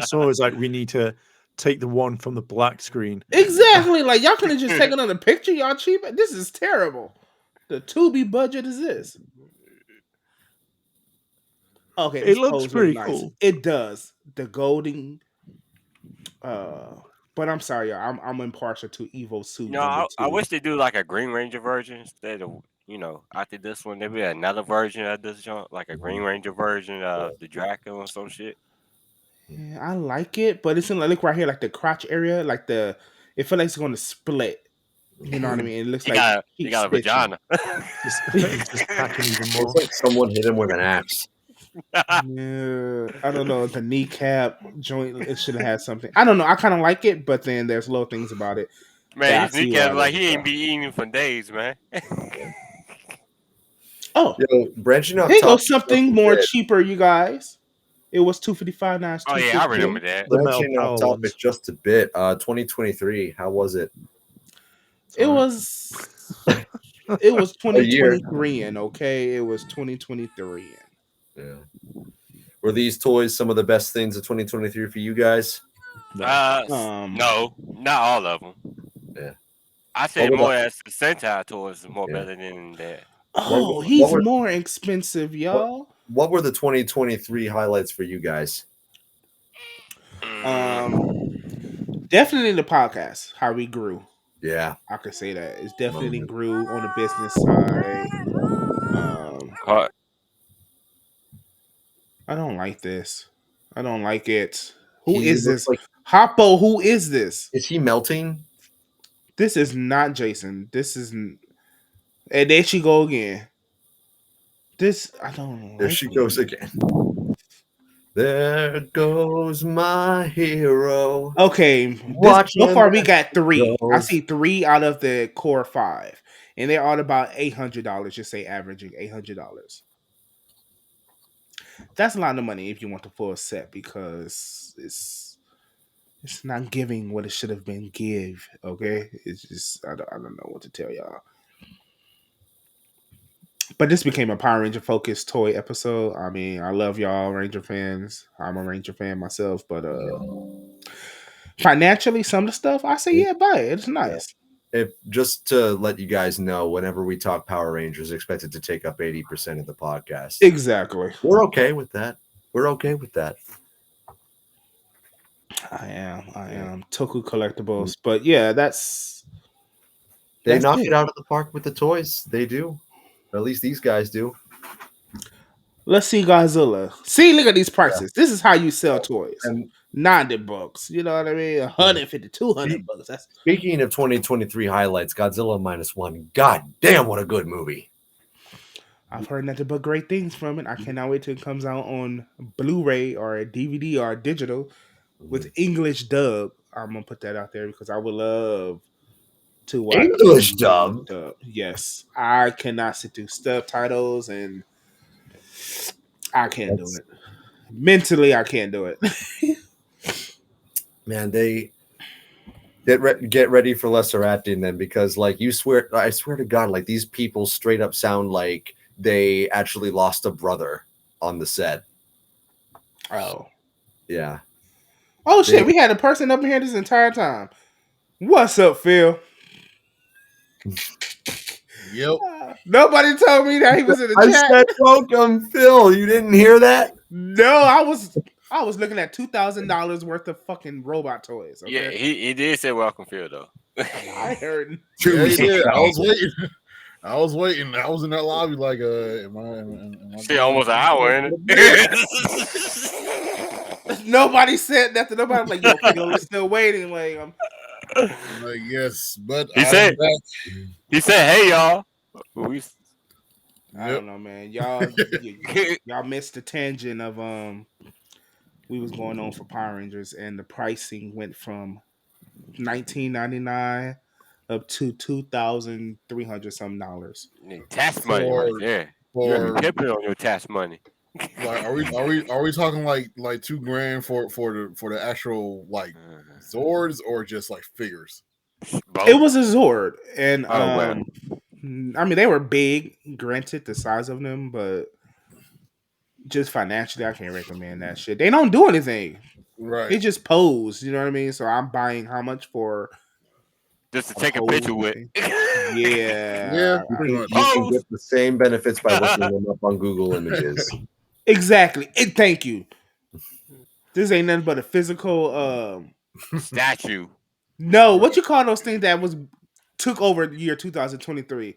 Someone was like, we need to take the one from the black screen. Exactly. Like, y'all could have just taken another picture, y'all cheap. This is terrible. The Tubi budget is this. Okay, It this looks pose pretty nice. cool. It does. The golden. But I'm sorry, y'all. I'm impartial to Evo Suit No, number I 2. wish they do like a Green Ranger version instead of after this one, maybe another version of this junk, like a Green Ranger version of the Dracula or some shit. Yeah, I like it, but it's in like look right here, like the crotch area, like it feels like it's going to split. You know what I mean? It looks He like got heat he got a stitching. vagina. Just packing even more. Looks like someone hit him with an axe. Yeah, I don't know. The kneecap joint, it should have had something. I don't know. I kind of like it, but then there's little things about it. Man, that I his see kneecap why like they he ain't sell. be eating for days, man. Oh, Yo, branching off here topic goes something just a more bit. cheaper, you guys. It was $255. Now it's Oh yeah, I remember $250. that. The metal Branching off power topic ones. just a bit. 2023. How was it? It was. It was A year. 2023 in, okay? It was 2023 in. Yeah. Were these toys some of the best things of 2023 for you guys? No, not all of them. Yeah. I say What were more as the Sentai toys is more Yeah. better than that. Oh, what he's were- more expensive, y'all. What were the 2023 highlights for you guys? Definitely the podcast, how we grew. Yeah. I could say that. It's definitely grew on the business side. I don't like this. I don't like it. Who He is looks this? like- Hoppo, who is this? Is he melting? This is not Jason. This is. And there she go again. This, I don't There like she it. goes again. There goes my hero. Okay, Watching so far we got 3. I goes. see 3 out of the core 5, and they're all about $800. Just say averaging $800. That's a lot of money if you want the full set because it's not giving what it should have been give. Okay, it's just I don't know what to tell y'all. But this became a Power Ranger focused toy episode. I mean, I love y'all Ranger fans. I'm a Ranger fan myself, but financially, some of the stuff I say, yeah, buy it. It's nice. If just to let you guys know, whenever we talk Power Rangers, expect it to take up 80% of the podcast. Exactly. We're okay with that. We're okay with that. I am. Toku collectibles. But yeah, They that's knock it. it out of the park with the toys. They do. Or at least these guys do. Let's see Godzilla. See, look at these prices. This is how you sell toys. And $90. You know what I mean? 150, 200 bucks. That's speaking of 2023 highlights, Godzilla -1. God damn, what a good movie. I've heard nothing but great things from it. I cannot wait till it comes out on Blu-ray or a DVD or digital with English dub. I'm gonna put that out there because I would love to watch English dub? Yes, I cannot sit through subtitles, and I can't do it. Mentally, I can't do it. Man, they get ready for lesser acting then, because like I swear to God, like these people straight up sound like they actually lost a brother on the set. Oh. Yeah. Oh shit, we had a person up here this entire time. What's up, Phil? Yep. Nobody told me that he was in the chat. I said welcome, Phil. You didn't hear that? No, I was looking at $2,000 worth of fucking robot toys. Okay? Yeah, he did say welcome, Phil, though. I heard. Yeah, he did. I was waiting. I was in that lobby like, am I Shit, almost an hour in it. Nobody said nothing. Nobody was like, yo, Phil is still waiting. Like, like, yes, but He said, hey, y'all. I don't know, man. Y'all missed the tangent of we was going on for Power Rangers, and the pricing went from $19.99 up to $2,300 some dollars. Tax money right there. You're pimping on your tax money. Like, are we talking like $2,000 for the actual like Zords, or just like figures? Both. It was a Zord, and well. I mean they were big, granted the size of them, but just financially, I can't recommend that shit. They don't do anything. Right. They just pose. You know what I mean? So I'm buying how much for just to take a picture with. Yeah. You can get the same benefits by looking them up on Google Images. Exactly. Thank you. This ain't nothing but a physical statue. No, what you call those things that took over the year 2023?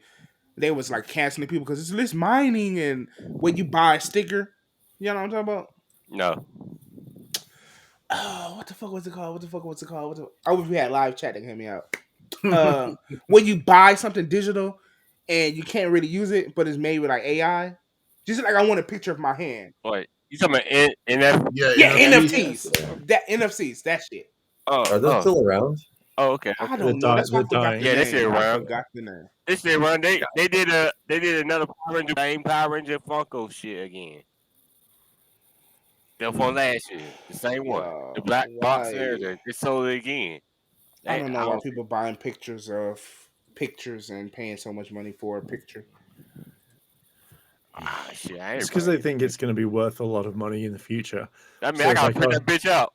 They was like canceling people because it's less mining, and when you buy a sticker, you know what I'm talking about? No. Oh, what the fuck was it called? I wish we had live chat to hear me out. When you buy something digital and you can't really use it, but it's made with like AI, just like I want a picture of my hand. Wait, you talking about NFTs? Yeah, NFTs. That NFTs, that shit. Are those still around? Oh, okay. I don't know. That's why I forgot the name. They still around. I forgot the name. They still around. They did another Power Ranger Funko shit again. They're from last year, the same one, the black box there. They sold it again. I don't know why people buying pictures and paying so much money for a picture. Shit, it's because they think it's going to be worth a lot of money in the future. I mean, I gotta print that bitch out.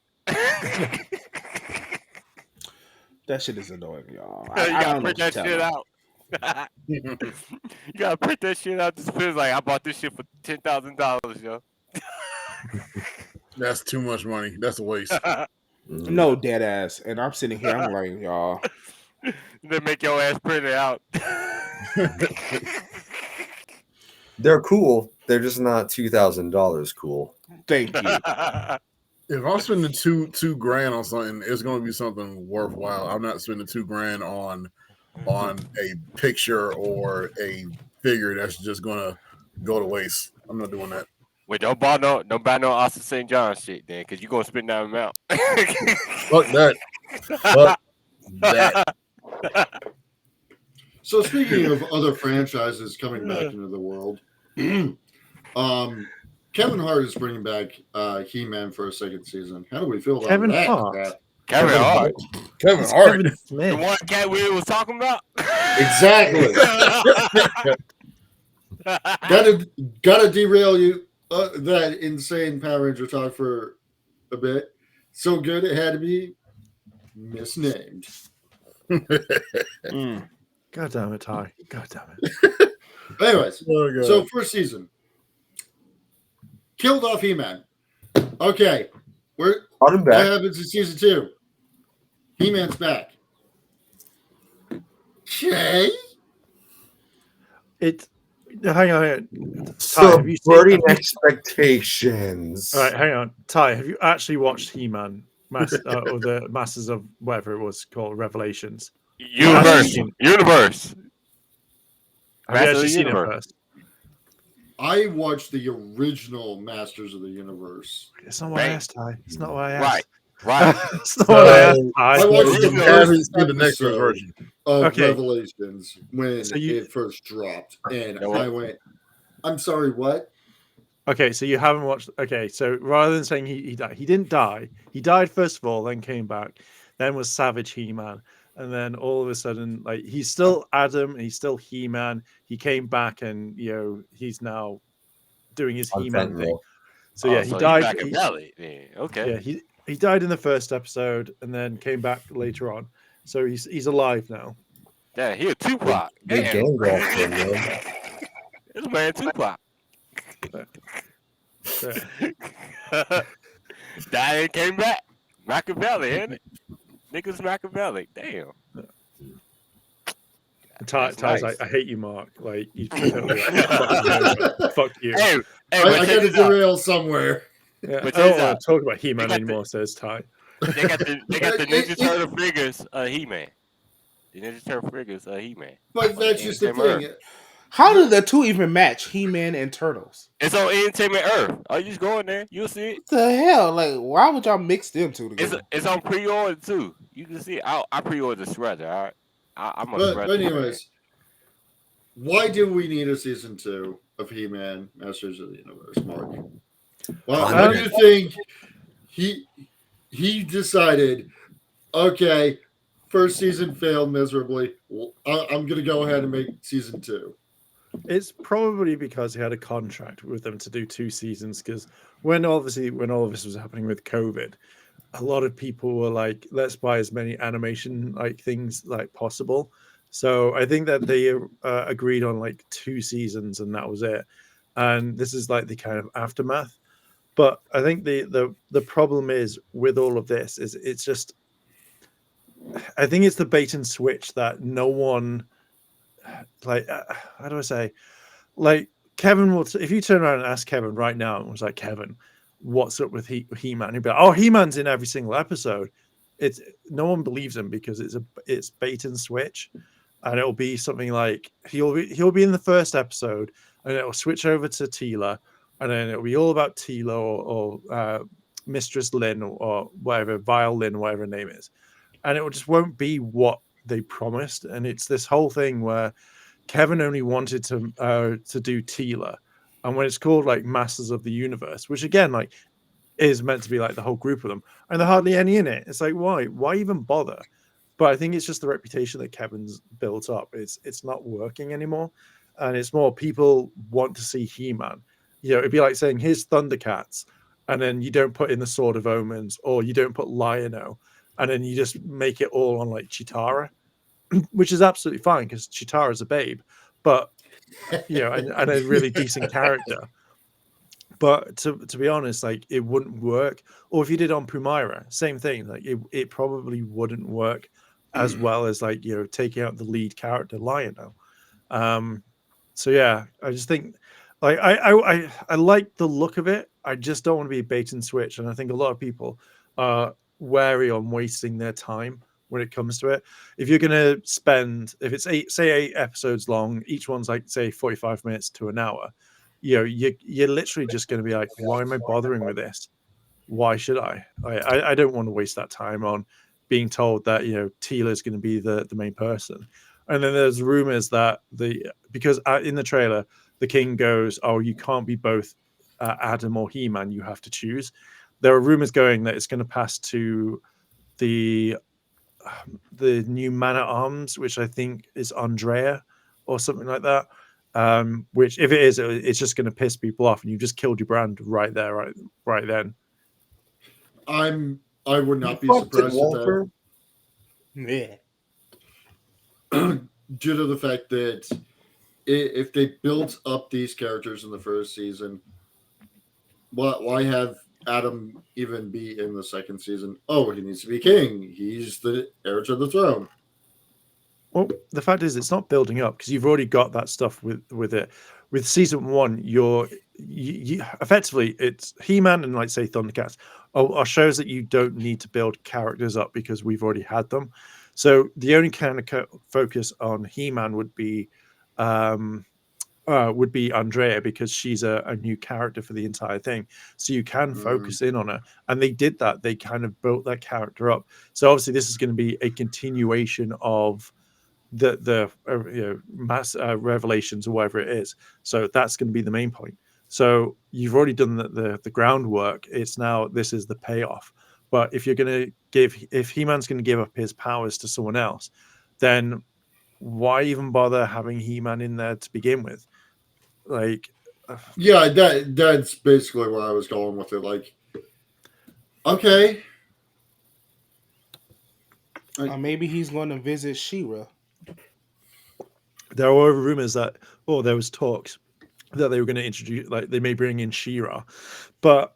That shit is annoying, y'all. You gotta print that shit out. You gotta print that shit out. This feels like I bought this shit for $10,000, yo. That's too much money. That's a waste. No, dead ass. And I'm sitting here, I'm like, y'all. They make your ass print it out. They're cool. They're just not $2,000 cool. Thank you. If I'm spending $2,000 on something, it's going to be something worthwhile. I'm not spending $2,000 on a picture or a figure that's just going to go to waste. I'm not doing that. Wait, don't buy no Austin St. John shit then, because you're gonna spend that amount. Fuck that. Fuck that. So speaking of other franchises coming back into the world, Kevin Hart is bringing back He-Man for a second season. How do we feel about Kevin that? Hart. Kevin Hart. Kevin Hart. The one Cat Williams was talking about. Exactly. Gotta derail you. That insane Power Ranger talk for a bit. So good it had to be. misnamed. God damn it, Ty. God damn it. Anyways, Oh, God. so first season killed off He-Man. Okay, Brought him what back. happens in season 2? He-Man's back. Okay. Hang on. Ty, have you Subverting expectations. All right, hang on. Ty, have you actually watched He-Man or the Masters of whatever it was called, Revelations? Universe. Have Universe. you Master of actually the seen it Universe. first? I watched the original Masters of the Universe. It's not what I Bang. asked, Ty. It's not what I Right. asked. Right. It's not what I asked, I Ty. watched the You haven't first seen the next episode version. of Okay. Revelations when So you- it first dropped, and You know what? I went, "I'm sorry, what?" Okay, so you haven't watched. Okay, so rather than saying he died, he didn't die. He died first of all, then came back, then was Savage He-Man, and then all of a sudden, like he's still Adam and he's still He-Man. He came back, and he's now doing his On He-Man thing. fentanyl. So yeah, he He's died. Machiavelli. Yeah, okay. Yeah, he died in the first episode and then came back later on. So he's alive now. Yeah, he a Tupac. Big Damn. gang grafter, man. This man Tupac. Yeah. Died and came back. Machiavelli, ain't it? Niggas Machiavelli. Damn. Ty's nice. like, I hate you, Mark. Like you totally fuck you. Hey, I but got check to this out. derail somewhere. Yeah, but I don't check want this to talk about He-Man They got the- anymore, says Ty. They got the Ninja Turtle figures of He-Man. The Ninja Turtle figures of He-Man. But that's just the Entertainment thing. Earth. How do the two even match? He-Man and Turtles. It's on Entertainment Earth. Oh, you just go in there, you'll see it. What the hell? Like, why would y'all mix them two It's together? it's on pre-order too. You can see it. I pre-ordered the Shredder. All right, I'm a But Shredder. anyways, why do we need a season 2 of He-Man Masters of the Universe, Mark? Well, I how don't- do you think he decided? Okay, first season failed miserably. Well, I'm going to go ahead and make season 2. It's probably because he had a contract with them to do 2 seasons. Because when all of this was happening with COVID, a lot of people were like, "Let's buy as many animation like things like possible." So I think that they agreed on like 2 seasons, and that was it. And this is like the kind of aftermath. But I think the problem is with all of this is it's just, I think it's the bait and switch that no one, like, how do I say, like Kevin will, if you turn around and ask Kevin right now and was like, Kevin, what's up with He-Man? He'd be like, oh, He-Man's in every single episode. It's no one believes him because it's bait and switch, and it'll be something like he'll be in the first episode and it'll switch over to Teela, and then it'll be all about Teela or Mistress Lynn or whatever, Vile Lynn, whatever her name is, and it just won't be what they promised. And it's this whole thing where Kevin only wanted to do Teela, and when it's called like Masters of the Universe, which again like is meant to be like the whole group of them, and there are hardly any in it. It's like why even bother? But I think it's just the reputation that Kevin's built up. It's not working anymore, and it's more people want to see He-Man. It'd be like saying here's Thundercats, and then you don't put in the Sword of Omens, or you don't put Lion-O, and then you just make it all on like Chitara, which is absolutely fine because Chitara's a babe, but and a really decent character. But to be honest, like it wouldn't work. Or if you did on Primira, same thing. Like it probably wouldn't work as well as like taking out the lead character Lion-O. So yeah, I just think like I like the look of it. I just don't want to be a bait and switch, and I think a lot of people are wary on wasting their time when it comes to it. If you're gonna spend, if it's 8 episodes long, each one's like say 45 minutes to an hour, you're literally just gonna be like, why am I bothering with this? Why should I don't want to waste that time on being told that Teela is going to be the main person. And then there's rumors that because in the trailer the king goes, oh, you can't be both Adam or He-Man, you have to choose. There are rumors going that it's going to pass to the new Man-at-Arms, which I think is Andrea or something like that. Which if it is, it's just going to piss people off, and you just killed your brand right there, right then. I would not be Fucked it, surprised at Walter. that. Yeah. Due to the fact that if they built up these characters in the first season, why have Adam even be in the second season? Oh, he needs to be king. He's the heir to the throne. Well, the fact is, it's not building up because you've already got that stuff with it. With season one, you effectively it's He-Man and like say Thundercats are shows that you don't need to build characters up because we've already had them. So the only kind of focus on He-Man would be Andrea because she's a new character for the entire thing. So you can focus in on her. And they did that. They kind of built that character up. So obviously this is going to be a continuation of the mass revelations or whatever it is. So that's going to be the main point. So you've already done the groundwork. It's now this is the payoff. But if you're going to if He-Man's going to give up his powers to someone else, then why even bother having He-Man in there to begin with? Like, Yeah, that's basically where I was going with it. Like, okay, Maybe he's going to visit She-Ra. there were rumors that there was talks that they were going to introduce, like they may bring in She-Ra, but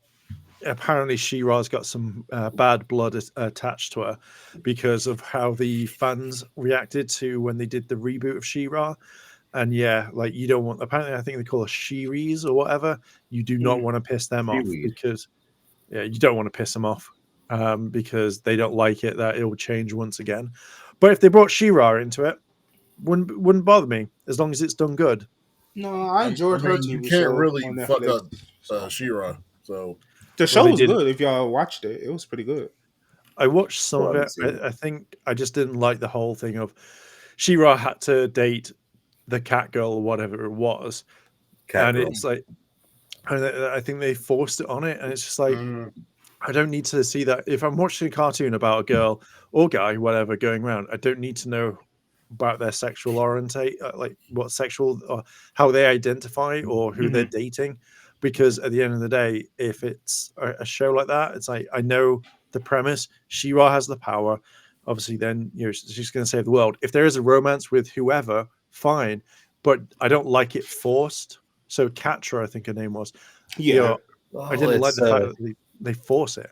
apparently She-Ra's got some bad blood attached to her because of how the fans reacted to when they did the reboot of She-Ra. And yeah, like you don't want. Apparently, I think they call her She-Ries or whatever. You do not want to piss them off because you don't want to piss them off because they don't like it that it will change once again. But if they brought She-Ra into it, wouldn't bother me as long as it's done good. No, I enjoyed her you TV can't show really on fuck Netflix. up She-Ra. So The show they was did good. If y'all watched it, it was pretty good. I watched some Well, of I it. haven't seen it. I think I just didn't like the whole thing of She-Ra had to date the cat girl or whatever it was, and Catgirl. it's like I think they forced it on it, and it's just like I don't need to see that. If I'm watching a cartoon about a girl or guy, whatever, going around, I don't need to know about their sexual orientate, like what sexual or how they identify or who they're dating. Because at the end of the day, if it's a show like that, it's like I know the premise. She-Ra has the power. Obviously, then she's going to save the world. If there is a romance with whoever, fine. But I don't like it forced. So Catra, I think her name was. Yeah. I didn't like the fact that they force it.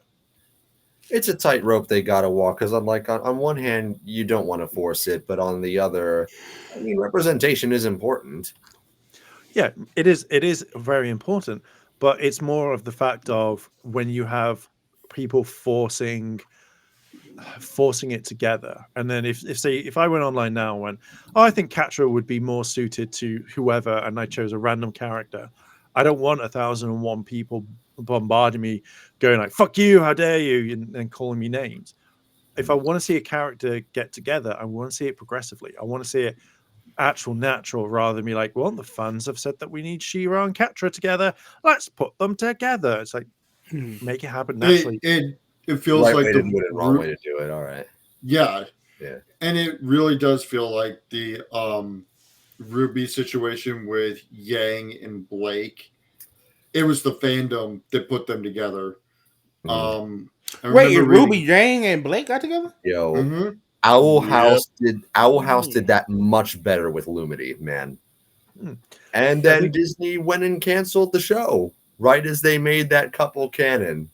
It's a tightrope they gotta walk because on one hand you don't want to force it, but on the other, I mean, representation is important. Yeah, it is. It is very important, but it's more of the fact of when you have people forcing it together, and then if I went online now and went, I think Catra would be more suited to whoever, and I chose a random character. I don't want 1,001 people bombarding me, going like "fuck you," "how dare you," and calling me names. If I want to see a character get together, I want to see it progressively. I want to see it actual natural rather than be like, well, the fans have said that we need She-Ra and Catra together. Let's put them together. It's like make it happen naturally. It feels Right like way the to do it, wrong way to do it. All right. Yeah. Yeah. And it really does feel like the Ruby situation with Yang and Blake. It was the fandom that put them together. Wait, Ruby, Yang, and Blake got together? Yo, Owl House did that much better with Lumity, man. And then Disney went and canceled the show right as they made that couple canon.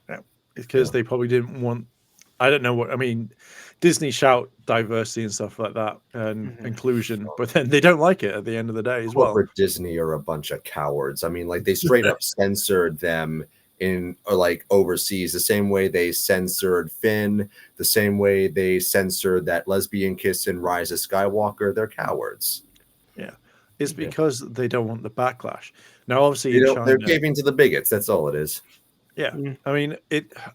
Yeah, because they probably didn't want. I don't know what I mean. Disney shout diversity and stuff like that and inclusion, but then they don't like it at the end of the day as well. Corporate Disney are a bunch of cowards. I mean, like they straight up censored them in like overseas, the same way they censored Finn, the same way they censored that lesbian kiss in Rise of Skywalker. They're cowards. Yeah, it's because they don't want the backlash. Now, obviously, they're caving to the bigots. That's all it is. Yeah, I mean,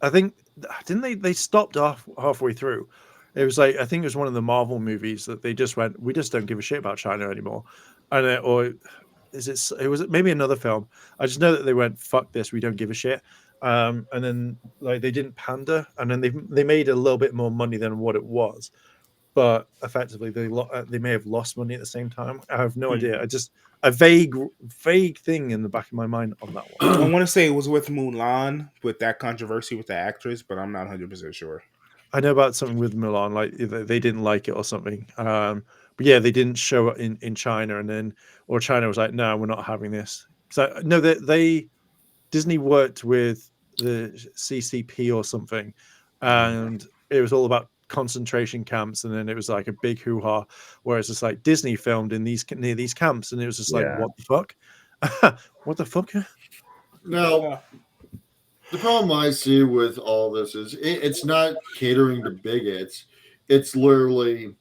I think they stopped off halfway through. It was like I think it was one of the Marvel movies that they just went, we just don't give a shit about China anymore, and or is it was maybe another film. I just know that they went, fuck this, we don't give a shit, and then like they didn't pander, and then they made a little bit more money than what it was, but effectively they may have lost money at the same time. I have no idea. I just a vague thing in the back of my mind on that one. I want to say it was with Mulan with that controversy with the actress, but I'm not 100% sure. I know about something with Milan, like they didn't like it or something. But yeah, they didn't show it in China, and then or China was like, no, we're not having this. So no, they Disney worked with the CCP or something, and it was all about concentration camps, and then it was like a big hoo ha. Whereas it's like Disney filmed in these near these camps, and it was just like, Yeah. what the fuck, what the fuck? Now, the problem I see with all this is it's not catering to bigots. It's literally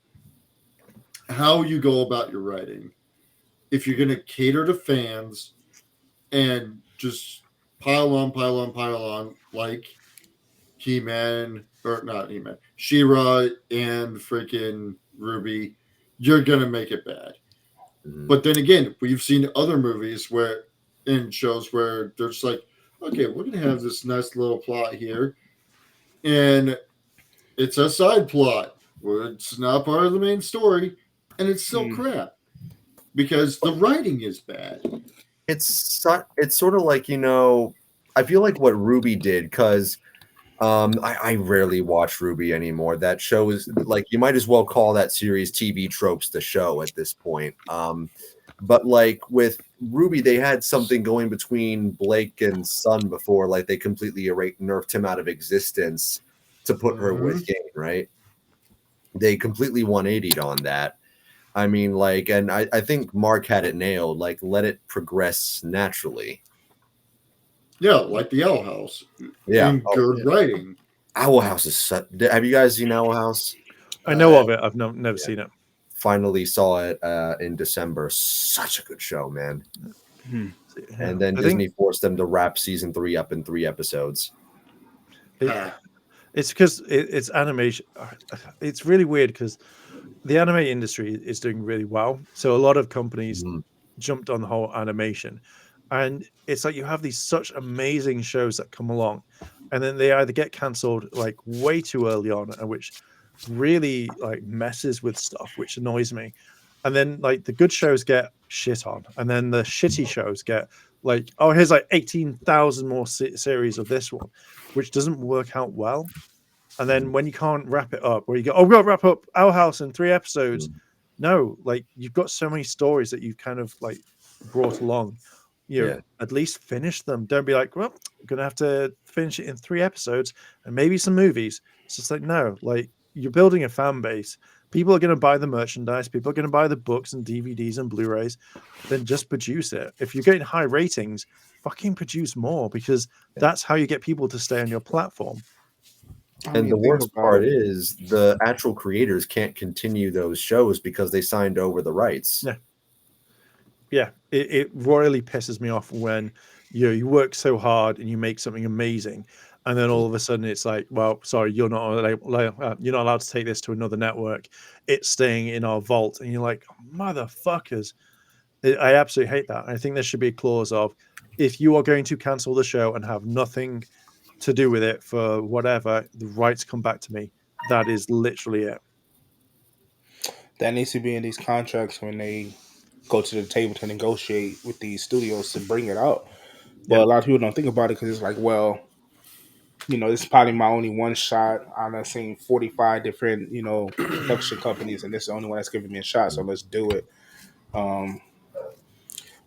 how you go about your writing. If you're going to cater to fans and just pile on, like He-Man, or not He-Man, She-Ra and freaking Ruby, you're going to make it bad. Mhm. But then again, we've seen other movies where, in shows where they're just like, okay, we're going to have this nice little plot here, and it's a side plot where it's not part of the main story, and it's still crap because the writing is bad. It's sort of like, I feel like what Ruby did, because I rarely watch Ruby anymore. That show is like, you might as well call that series TV Tropes the show at this point. But like with Ruby, they had something going between Blake and Sun before, like they completely nerfed him out of existence to put her with Kane, right? They completely 180'd on that. I mean, like, and I think Mark had it nailed. Like, let it progress naturally. Yeah, like the Owl House. Yeah. And good writing. Owl House is such. Have you guys seen Owl House? I know of it. I've never seen it. Finally saw it in December. Such a good show, man. And then Disney forced them to wrap season 3 up in 3 episodes. It's because it's animation. It's really weird because the anime industry is doing really well. So a lot of companies jumped on the whole animation. And it's like you have these such amazing shows that come along, and then they either get cancelled like way too early on, which really like messes with stuff, which annoys me. And then like the good shows get shit on, and then the shitty shows get like, oh, here's like 18,000 more series of this one, which doesn't work out well. And then when you can't wrap it up, where you go, oh, we've got to wrap up Our House in 3 episodes. No, like you've got so many stories that you've kind of like brought along. At least finish them. Don't be like, well, I'm gonna have to finish it in 3 episodes and maybe some movies. It's just like, no, like you're building a fan base. People are gonna buy the merchandise, people are gonna buy the books and DVDs and Blu-rays. Then just produce it. If you're getting high ratings, fucking produce more, because that's how you get people to stay on your platform. And the worst part is the actual creators can't continue those shows because they signed over the rights. Yeah, it royally pisses me off when you work so hard and you make something amazing, and then all of a sudden it's like, well, sorry, you're not allowed to take this to another network. It's staying in our vault, and you're like, motherfuckers. I absolutely hate that. I think there should be a clause of, if you are going to cancel the show and have nothing to do with it for whatever, the rights come back to me. That is literally it. That needs to be in these contracts when they go to the table to negotiate with these studios to bring it out. But a lot of people don't think about it because it's like, well, this is probably my only one shot. I've seen 45 different, production companies, and this is the only one that's giving me a shot. So let's do it.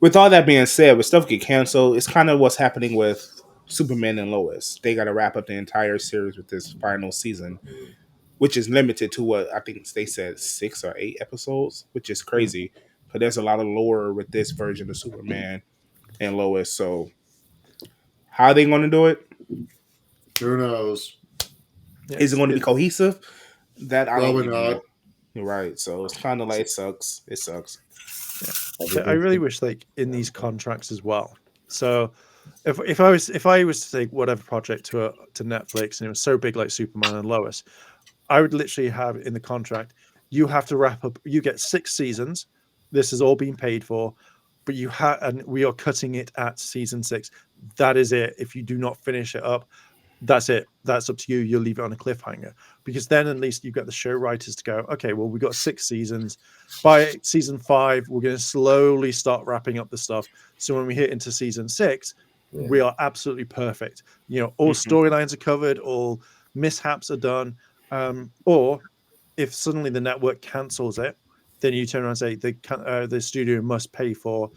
With all that being said, when stuff get canceled, it's kind of what's happening with Superman and Lois. They got to wrap up the entire series with this final season, which is limited to what I think they said 6 or 8 episodes, which is crazy. But there's a lot of lore with this version of Superman and Lois. So how are they going to do it? Who knows? Is it going to be cohesive? That I don't Probably not. know. You're right. So it's kind of like, it sucks. It sucks. I really wish, like, in these contracts as well. So if I was to take whatever project to Netflix and it was so big like Superman and Lois, I would literally have in the contract, you have to wrap up. You get 6 seasons. This has all been paid for, but and we are cutting it at season 6. That is it. If you do not finish it up, that's it. That's up to you. You'll leave it on a cliffhanger, because then at least you've got the show writers to go, okay, well, we've got 6 seasons. By season 5, we're going to slowly start wrapping up the stuff. So when we hit into season 6, we are absolutely perfect. All storylines are covered, all mishaps are done. Or if suddenly the network cancels it, then you turn around and say the studio must pay for,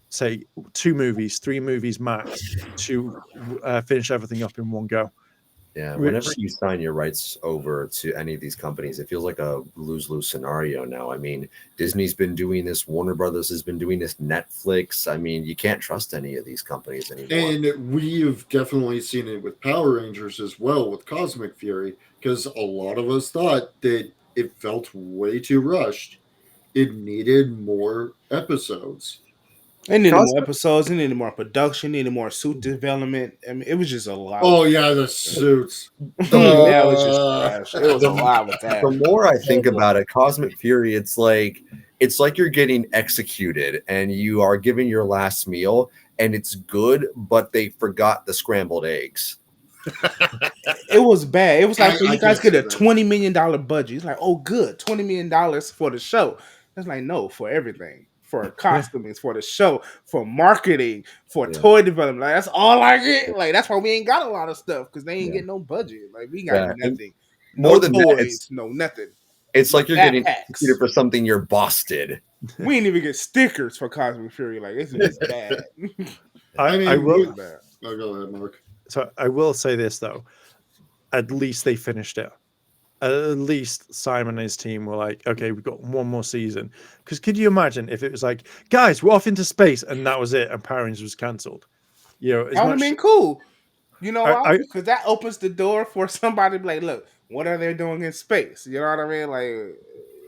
say, 2 movies, 3 movies max to finish everything up in one go. Yeah, Which- whenever you sign your rights over to any of these companies, it feels like a lose-lose scenario now. I mean, Disney's been doing this, Warner Brothers has been doing this, Netflix. I mean, you can't trust any of these companies anymore. And we've definitely seen it with Power Rangers as well, with Cosmic Fury, because a lot of us thought that it felt way too rushed. It needed more episodes. It needed more Cosmic- episodes. It needed more production. Needed more suit development. I mean, it was just a lot. Oh yeah, the suits. That was just trash. It was a lot with that. The more I think about it, Cosmic Fury, it's like you're getting executed and you are giving your last meal and it's good, but they forgot the scrambled eggs. It was bad. It was like I you guys can get a see that. $20 million budget. It's like, oh, good, $20 million for the show. It's like, no, for everything, for costuming, for the show, for marketing, for Yeah. toy development. Like, that's all I get. Like, that's why we ain't got a lot of stuff because they ain't Yeah. getting no budget. Like, we got Yeah, and nothing. more No than that, toys, no nothing. it's like you're Fat getting packs. executed for something you're busted. We ain't even get stickers for Cosmic Fury. Like, it's just bad. I mean, I will. It's bad. Oh, go ahead, Mark. So I will say this though, at least they finished it. At least Simon and his team were like, okay, we've got one more season. Because could you imagine if it was like, guys, we're off into space, and that was it, and Power Rangers was cancelled? You know, as That would have much been cool. You know why? I- Because that opens the door for somebody to be like, look, what are they doing in space? You know what I mean? Like,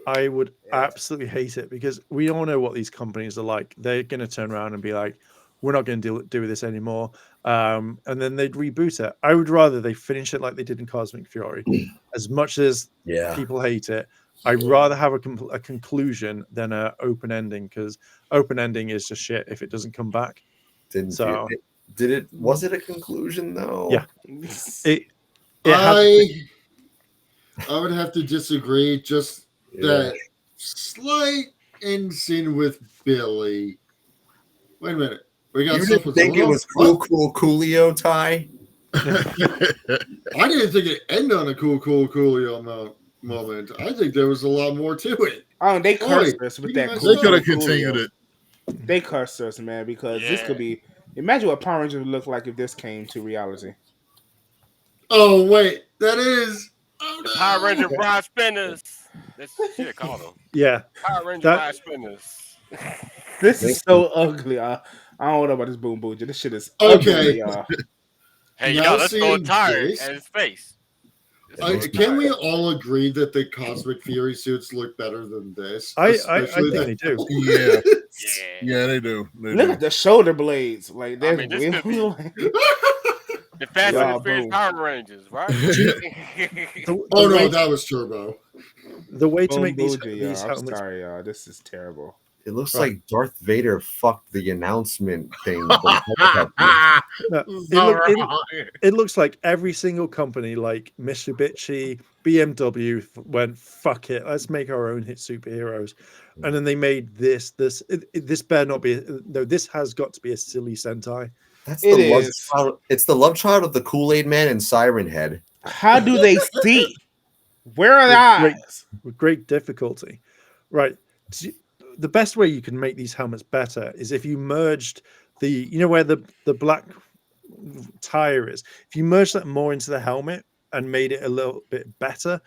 I would Yeah. absolutely hate it because we all know what these companies are like. They're going to turn around and be like, we're not going to do this anymore. And then they'd reboot it. I would rather they finish it like they did in Cosmic Fury. As much as Yeah. people hate it, I'd rather have a conclusion than an open ending, because open ending is just shit if it doesn't come back. So- Was it a conclusion though? Yeah. It had I would have to disagree. Just Yeah. that slight ending with Billy. Wait a minute. We got You stuff didn't with think it Zolo? was What? Coolio, Ty? I didn't think it ended on a coolio moment. I think there was a lot more to it. oh, they cursed Oi, us with you that. guys- cool They could have Coolio. continued it. They cursed us, man, because this Yeah. could be. Imagine what Power Rangers would look like if this came to reality. Oh wait, that is oh, The no. Power Ranger ride spinners. That's shit call them. yeah. Power Ranger That- ride spinners. This is so ugly. I don't know about this Boom Booja. This shit is Okay. ugly, y'all. Hey, Now y'all, let's go seeing tired this- at his face. Let's go Can we tired. all agree that the Cosmic Fury suits look better than this? I Especially think the- they do. Yeah, Yeah. yeah, they do. They Look do. at the shoulder blades. Like, I there's mean, this could be- like, The Fast Y'all, and the Furious boom. Power Rangers, right? The Oh way- no, that was Turbo. the way to Boom make these Booja, y'all. I'm helmets. sorry, y'all. This is terrible. It looks Right. like Darth Vader fucked the announcement thing. No, it looks like every single company, like Mitsubishi, BMW, went fuck it, let's make our own hit superheroes, and then they made this. This better not be. No, this has got to be a silly Sentai. That's It the love is. child. It's the love child of the Kool-Aid Man and Siren Head. How do they see? Where are the Great. eyes? With great difficulty, right? The best way you can make these helmets better is if you merged where the black tire is. If you merge that more into the helmet and made it a little bit better,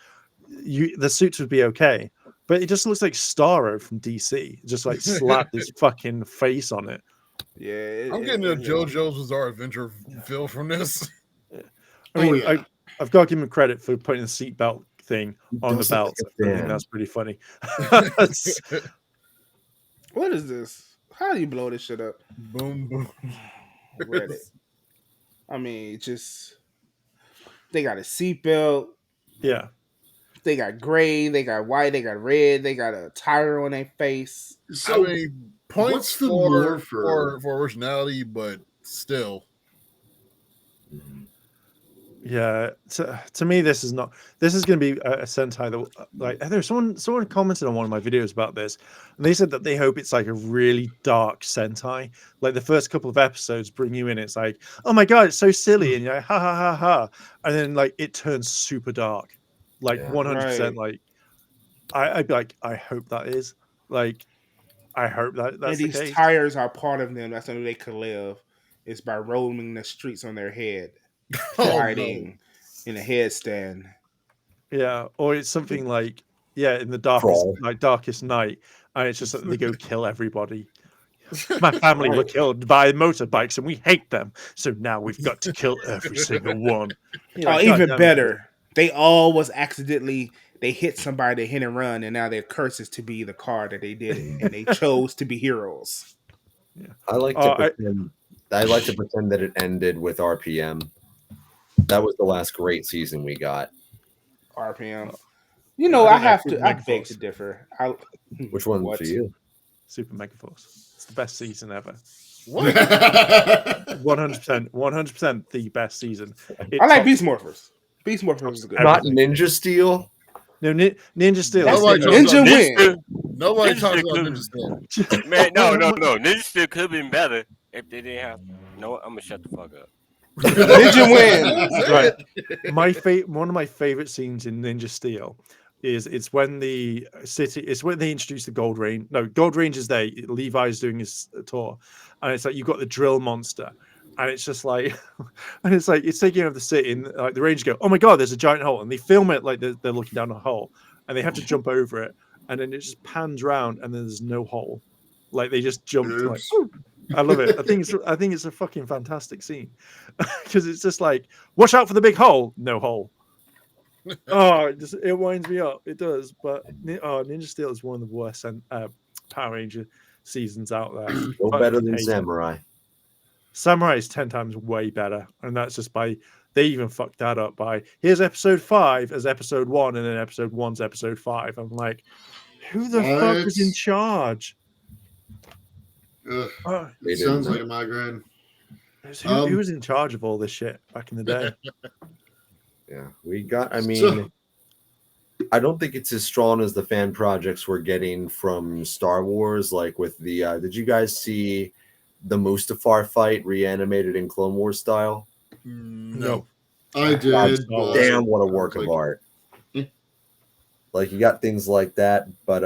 the suits would be okay. But it just looks like Starro from DC, just like slapped his fucking face on it. Yeah, I'm getting a JoJo's Bizarre Adventure feel from this. I mean, yeah. I've got to give him credit for putting the seatbelt thing on the does look belt. like a I think fan. that's pretty funny. What is this? How do you blow this shit up? Boom, boom. Reddit. I mean, just they got a seatbelt. Yeah. They got gray. They got white. They got red. They got a tire on their face. So I mean, points what's the for, lore for originality, but still. Yeah, to me, this is going to be a Sentai that, like, there's someone commented on one of my videos about this, and they said that they hope it's like a really dark Sentai. Like the first couple of episodes bring you in, it's like, oh my god, it's so silly, and you're like, ha ha ha ha, and then like it turns super dark. like Yeah. 100%. Right. Like I'd be like, I hope that is like, I hope that And that's the these case. tires are part of them. That's the way they could live. It's by rolling the streets on their head, Oh, riding in a headstand. Yeah, or it's something like in the Crawl. darkest night, and it's just that they go kill everybody. My family were killed by motorbikes, and we hate them. So now we've got to kill every single one. You're Oh, like, God even damn it, better. They all was accidentally they hit somebody, they hit and run, and now their curses to be the car that they did it, and they chose to be heroes. I like Oh, to pretend. I like to pretend that it ended with RPM. That was the last great season we got. RPM. I I don't know, have Super to. I Megaforce. beg to differ. Which one What? for you? Super Megaforce. It's the best season ever. what? 100%, 100% the best season. It I like tops- Beast Morphers. Beast Morphers is good. Not Everything. Ninja Steel. No, Ninja Steel. That's Nobody the talks Ninja about win. Nobody Ninja talks Steel about could- Ninja Steel. Man, no. Ninja Steel could have been better if they didn't have. You know what? I'm gonna shut the fuck up. Ninja wins. Right. One of my favorite scenes in Ninja Steel is it's when they introduce the Gold Range. No, Gold Range is there. Levi's doing his tour, and it's like you've got the drill monster, and it's just like, and it's like it's taking over the city, and like the Rangers go, oh my god, there's a giant hole, and they film it like they're looking down a hole, and they have to jump over it, and then it just pans round, and then there's no hole, like they just jumped like. Oops. "Ooh." I love it. I think it's a fucking fantastic scene because it's just like, watch out for the big hole, no hole. Oh, it winds me up. It does, but Ninja Steel is one of the worst Power Ranger seasons out there. No better Fucking than hate it. Samurai. Samurai is 10 times way better, and that's just by they even fucked that up by here's episode 5 as episode 1, and then episode 1's episode 5. I'm like, who the fuck is in What? charge? Ugh, Oh, They it sounds didn't. like a migraine. who was in charge of all this shit back in the day? Yeah, we got. I So- mean, I don't think it's as strong as the fan projects we're getting from Star Wars. Like with the, did you guys see the Mustafar fight reanimated in Clone Wars style? No. I did. God but Damn, what a I was work of like, art! eh. Like you got things like that, but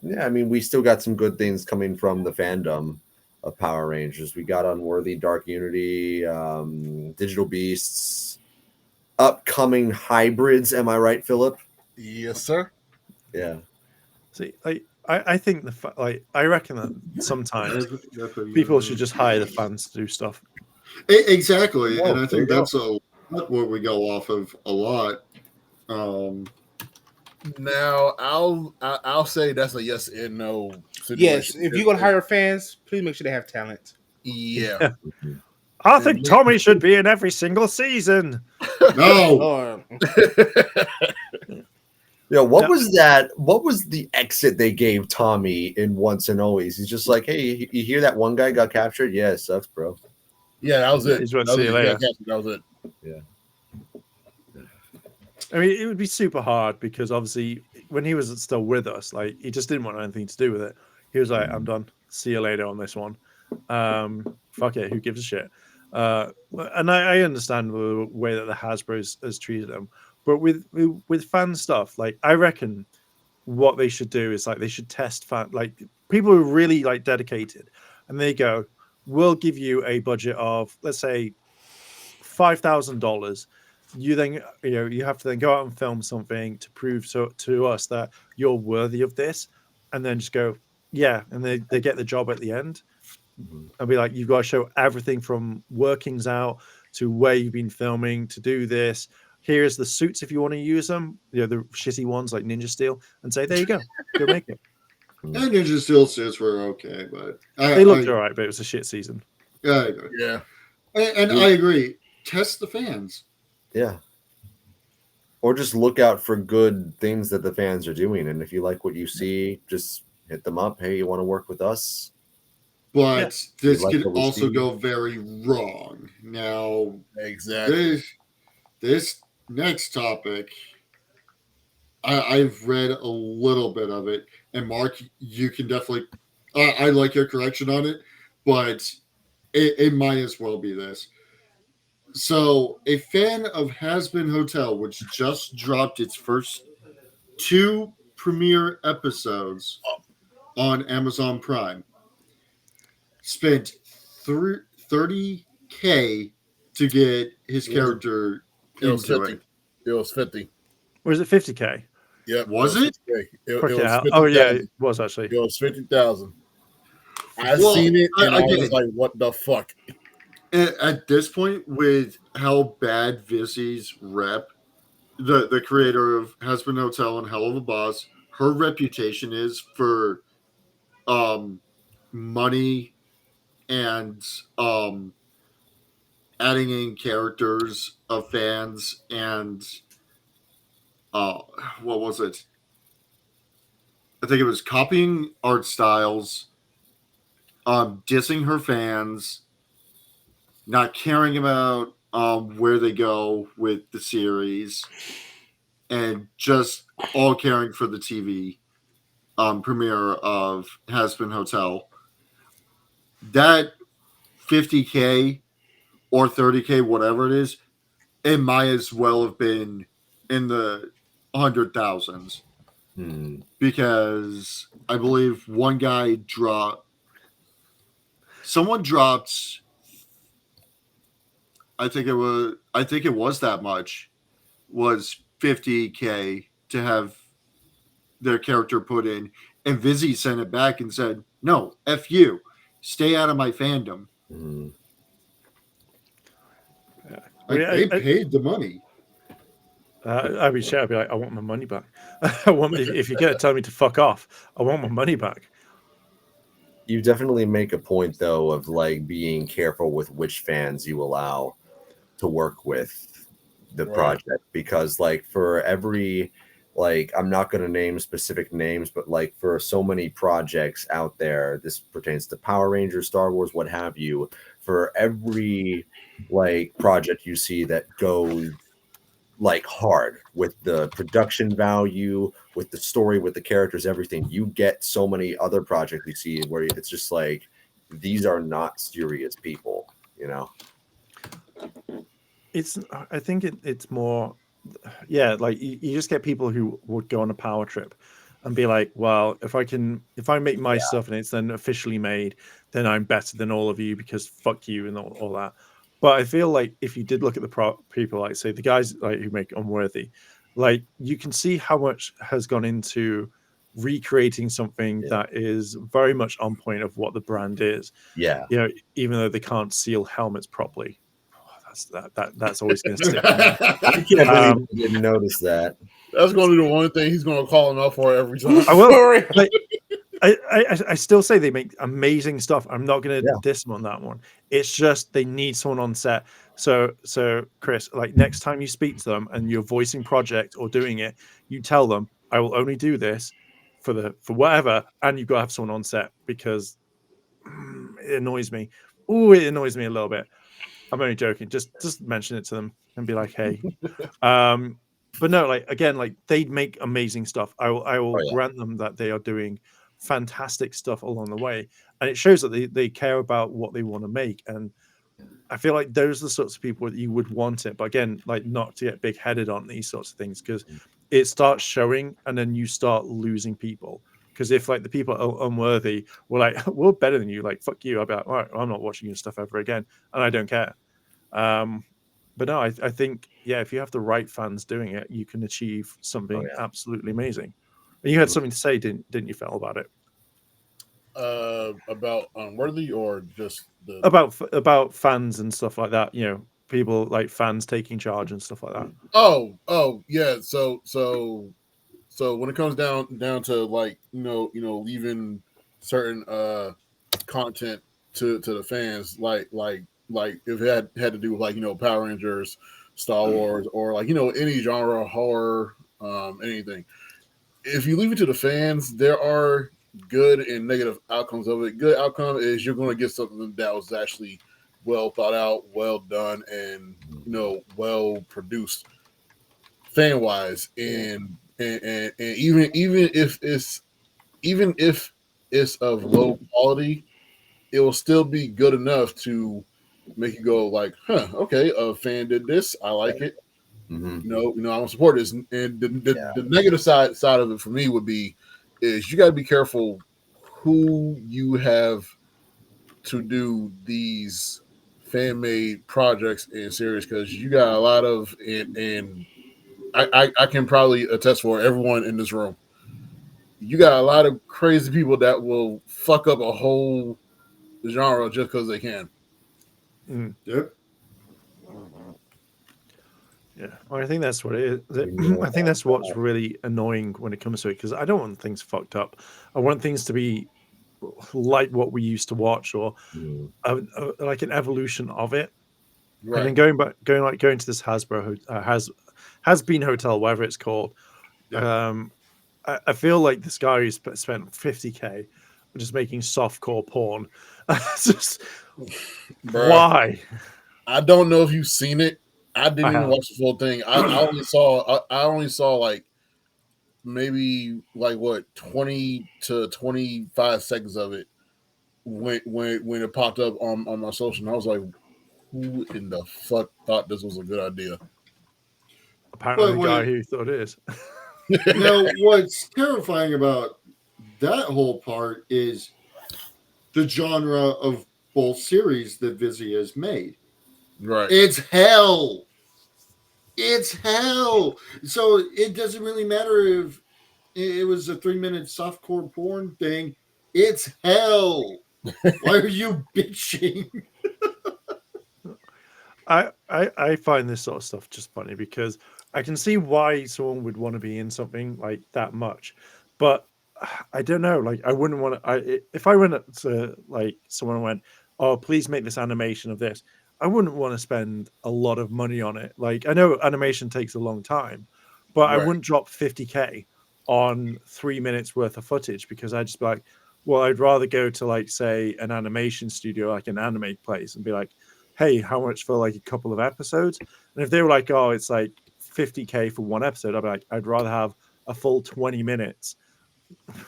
yeah, I mean, we still got some good things coming from the fandom of Power Rangers. We got Unworthy, Dark Unity, Digital Beasts, upcoming hybrids. Am I right, Philip? Yes, sir. Yeah. See, I think I reckon that sometimes That's what you people gotta should do. just hire the fans to do stuff. Exactly, Oh, and I there think you go. that's what we go off of a lot. Now I'll say that's a yes and no situation. Yes, if you're gonna hire fans, please make sure they have talent. Yeah. I think Tommy should be in every single season. No, Or Yeah, what Yeah. was that? What was the exit they gave Tommy in Once and Always? He's just like, hey, you hear that one guy got captured? Yeah, it sucks, bro. Yeah, that was it. He's going to That see you was it. later. Yeah, that was it. I mean, it would be super hard because obviously when he was still with us, like he just didn't want anything to do with it. He was like, I'm done. See you later on this one. Fuck it. Who gives a shit? And I understand the way that the Hasbro has treated them, but with fan stuff, like I reckon what they should do is like they should test fan, like people who are really like dedicated, and they go, we'll give you a budget of, let's say, $5,000. You then, you have to then go out and film something to prove to us that you're worthy of this, and then just go, yeah, and they get the job at the end. I'll be like, you've got to show everything from workings out to where you've been filming to do this. Here's the suits if you want to use them, the shitty ones like Ninja Steel, and say, there you go, go make it. and Ninja Steel suits were okay, but They looked all right, but it was a shit season. I agree. Yeah. And I agree. Test the fans. Yeah. Or just look out for good things that the fans are doing. And if you like what you see, just hit them up. Hey, you want to work with us? But this like could what we also see. go very wrong. Now, Exactly. this next topic, I've read a little bit of it, and Mark, you can definitely. I like your correction on it, but it might as well be this. So, a fan of Has Been Hotel, which just dropped its first 2 premiere episodes on Amazon Prime, spent 30K to get his It was, character it was into 50. it. It was 50. Or is it 50K? Yep. Was it? 50K. Work It it was out. Oh yeah, 50,000. it was actually. It was 50,000. I Well, seen it and I was again, like, "What the fuck?" at this point, with how bad Vizzy's rep, the creator of Has Been Hotel and Hell of a Boss, her reputation is for money and adding in characters of fans and uh, what was it? I think it was copying art styles, dissing her fans, not caring about where they go with the series, and just all caring for the TV premiere of Has Been Hotel. That 50K or 30K, whatever it is, it might as well have been in the 100,000s because I believe one guy someone dropped, I think it was that much, was 50K to have their character put in, and Vizzy sent it back and said, "No, f you, stay out of my fandom." Like, they paid the money. I'd be shit. I'd be like, I want my money back. If you're gonna tell me to fuck off, I want my money back. You definitely make a point though of like being careful with which fans you allow to work with the Right. project, because like for every, like, I'm not going to name specific names, but like for so many projects out there, this pertains to Power Rangers, Star Wars, what have you, for every like project you see that goes like hard with the production value, with the story, with the characters, everything, you get so many other projects you see where it's just like, these are not serious people, you know? I think it's more, yeah, like you just get people who would go on a power trip and be like, well, if I make my stuff and it's then officially made, then I'm better than all of you because fuck you and all that. But I feel like if you did look at the people, like say the guys like who make Unworthy, like you can see how much has gone into recreating something that is very much on point of what the brand is. Yeah. You know, even though they can't seal helmets properly. That's always going to stick with me. I can't believe I didn't notice that. That's going to be the one thing he's going to call him out for every time. I will. Like, I still say they make amazing stuff. I'm not going to diss them on that one. It's just they need someone on set. So Chris, like next time you speak to them and you're voicing project or doing it, you tell them I will only do this for whatever, and you've got to have someone on set because it annoys me. Ooh, it annoys me a little bit. I'm only joking. Just mention it to them and be like, hey. But no, like again, like they make amazing stuff. I will grant them that they are doing fantastic stuff along the way, and it shows that they care about what they want to make. And I feel like those are the sorts of people that you would want it. But again, like not to get big headed on these sorts of things because it starts showing, and then you start losing people. Because if like the people are unworthy were like, we're better than you, like fuck you, I'd be like, all right, I'm not watching your stuff ever again, and I don't care. But no, I think if you have the right fans doing it, you can achieve something absolutely amazing. And you had something to say, didn't you, Phil, about it? About Unworthy or just the about fans and stuff like that. You know, people like fans taking charge and stuff like that. Oh yeah. So when it comes down to like leaving certain content to the fans, like if it had to do with like Power Rangers, Star Wars, or like any genre, horror, anything. If you leave it to the fans, there are good and negative outcomes of it. Good outcome is you're going to get something that was actually well thought out, well done, and well produced fan wise, and even if it's of low quality, it will still be good enough to make you go like, huh, okay, a fan did this, I like it. Mhm. I don't support this. And the negative side of it for me would be is you got to be careful who you have to do these fan made projects in series, because you got a lot of and I can probably attest for everyone in this room. You got a lot of crazy people that will fuck up a whole genre just because they can. Yep. Yeah, well, I think that's what it is. Yeah. I think that's what's really annoying when it comes to it, because I don't want things fucked up. I want things to be like what we used to watch, or Mhm. like an evolution of it. And then Right. going to this has been hotel, whatever it's called. Yeah. I feel like this guy who spent 50K just making softcore porn. It's just, Bruh. why? I don't know if you've seen it. I didn't I even have. watch the full thing. I only saw like maybe like what 20 to 25 seconds of it when it popped up on my social, and I was like, who in the fuck thought this was a good idea? Apparently, But the guy who thought it is. now, what's terrifying about that whole part is the genre of both series that Vizzy has made. Right. It's hell. It's hell. So it doesn't really matter if it was a 3-minute softcore porn thing. It's hell. Why are you bitching? I find this sort of stuff just funny, because I can see why someone would want to be in something like that much, but I don't know. Like, I wouldn't want to. If I went up to like someone and went, "Oh, please make this animation of this," I wouldn't want to spend a lot of money on it. Like, I know animation takes a long time, but I Right. wouldn't drop 50K on 3 minutes worth of footage, because I'd just be like, well, I'd rather go to, like, say, an animation studio, like an anime place, and be like, hey, how much for like a couple of episodes? And if they were like, oh, it's like 50K for one episode, I'd be like, I'd rather have a full 20 minutes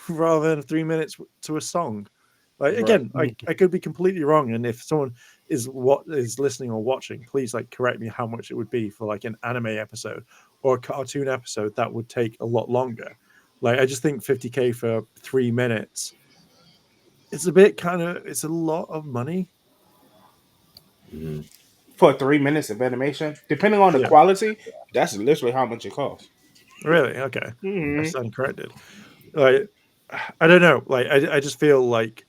rather than 3 minutes to a song. Like, Right. again, I could be completely wrong, and if someone is listening or watching, please like correct me how much it would be for like an anime episode or a cartoon episode that would take a lot longer. Like, I just think 50K for 3 minutes, it's a bit it's a lot of money. Mhm. For 3 minutes of animation, depending on the Yeah. quality, that's literally how much it costs. Really? Okay. I Mhm. stand corrected. Like, I don't know. Like, I just feel like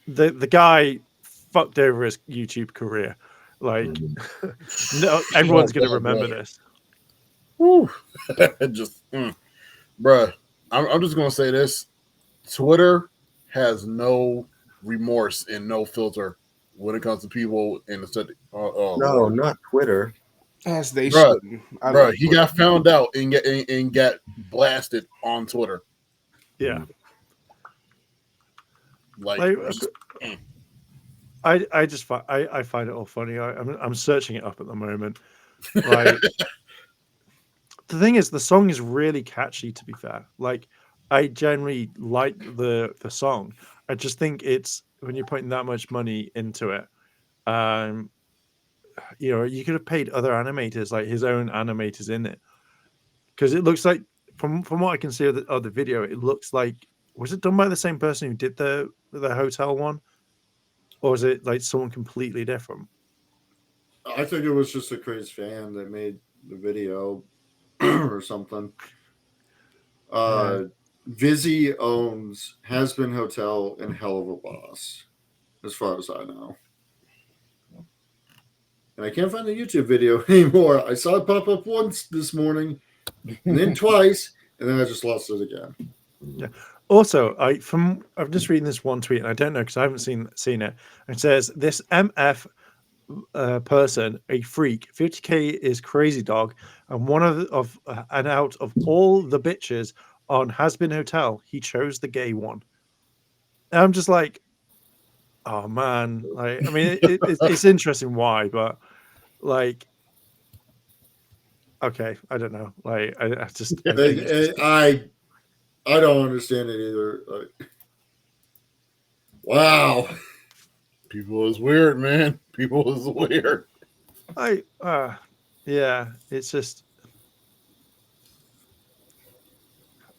the guy fucked over his YouTube career. Like, no, everyone's gonna remember this. Woo. Just, bruh. I'm just gonna say this: Twitter has no remorse and no filter when it comes to people in the study. Oh No, Lord, not Twitter. As they bruh, shouldn't. I bruh. love He Twitter. got found out and got blasted on Twitter. Yeah. Like, Like, just, I just I find it all funny. I'm searching it up at the moment. Like, the thing is, the song is really catchy. To be fair, like, I generally like the song. I just think it's, when you're putting that much money into it, um, you could have paid other animators, like his own animators, in it, because it looks like, from what I can see of the video, it looks like, was it done by the same person who did the hotel one, or is it like someone completely different? I think it was just a crazy fan that made the video or something. Yeah. Vizzy owns Has Been Hotel and Hell of a Boss, as far as I know. And I can't find the YouTube video anymore. I saw it pop up once this morning, and then twice, and then I just lost it again. Yeah. Also, I'm just reading this one tweet, and I don't know because I haven't seen it. It says, this MF person, a freak. 50K is crazy dog, and and out of all the bitches on Has Been Hotel, he chose the gay one. And I'm just like, oh man. Like, I mean, it's interesting why, but like, okay, I don't know. Like, I think it's just, I don't understand it either. Like, wow. People is weird, man. People is weird. Yeah, it's just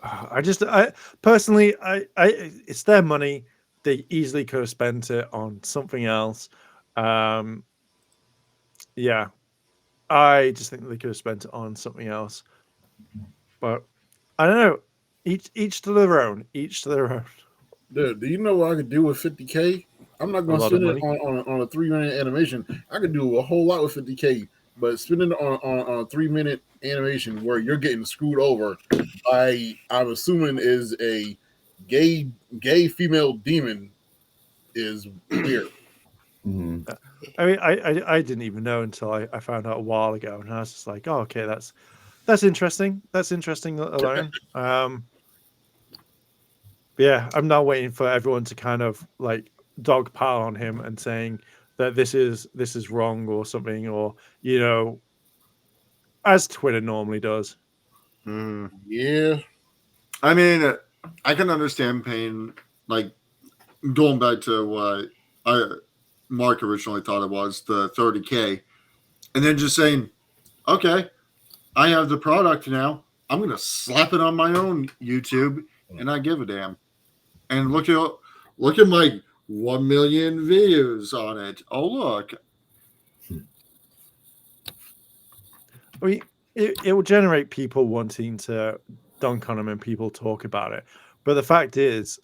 I personally it's their money. They easily could have spent it on something else. Yeah, I just think they could have spent it on something else. But I don't know. Each to their own. Each to their own. Dude, do you know what I could do with 50K? I'm not A going to lot of spend it money. on a 3 minute animation. I could do a whole lot with 50K, but spending it on a 3 minute animation where you're getting screwed over, I'm assuming is a gay female demon is weird. Mhm. I mean, I didn't even know until I found out a while ago, and I was just like, oh, okay, that's interesting. That's interesting alone. But yeah, I'm now waiting for everyone to kind of like dogpile on him and saying that this is wrong or something, or as Twitter normally does. Yeah. I mean, I can understand pain, like going back to what Mark originally thought it was, the 30K, and then just saying, okay, I have the product now. I'm going to slap it on my own YouTube and not give a damn. And look at my 1 million views on it. Oh, look. I mean, it will generate people wanting to dunk on him and people talk about it. But the fact is,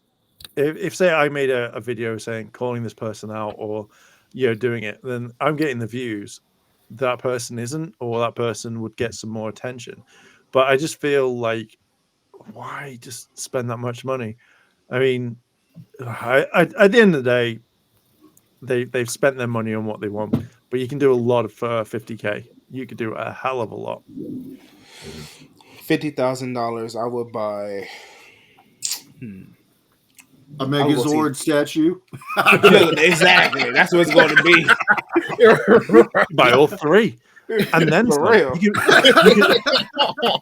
if say I made a video saying calling this person out or doing it, then I'm getting the views. That person isn't, or that person would get some more attention. But I just feel like, why just spend that much money? I mean, at the end of the day, they've spent their money on what they want, but you can do a lot of 50K. You could do a hell of a lot. $50,000, I would buy. A I will see. Megazord statue. Exactly. That's what it's going to be. Buy all three, and then For some. real.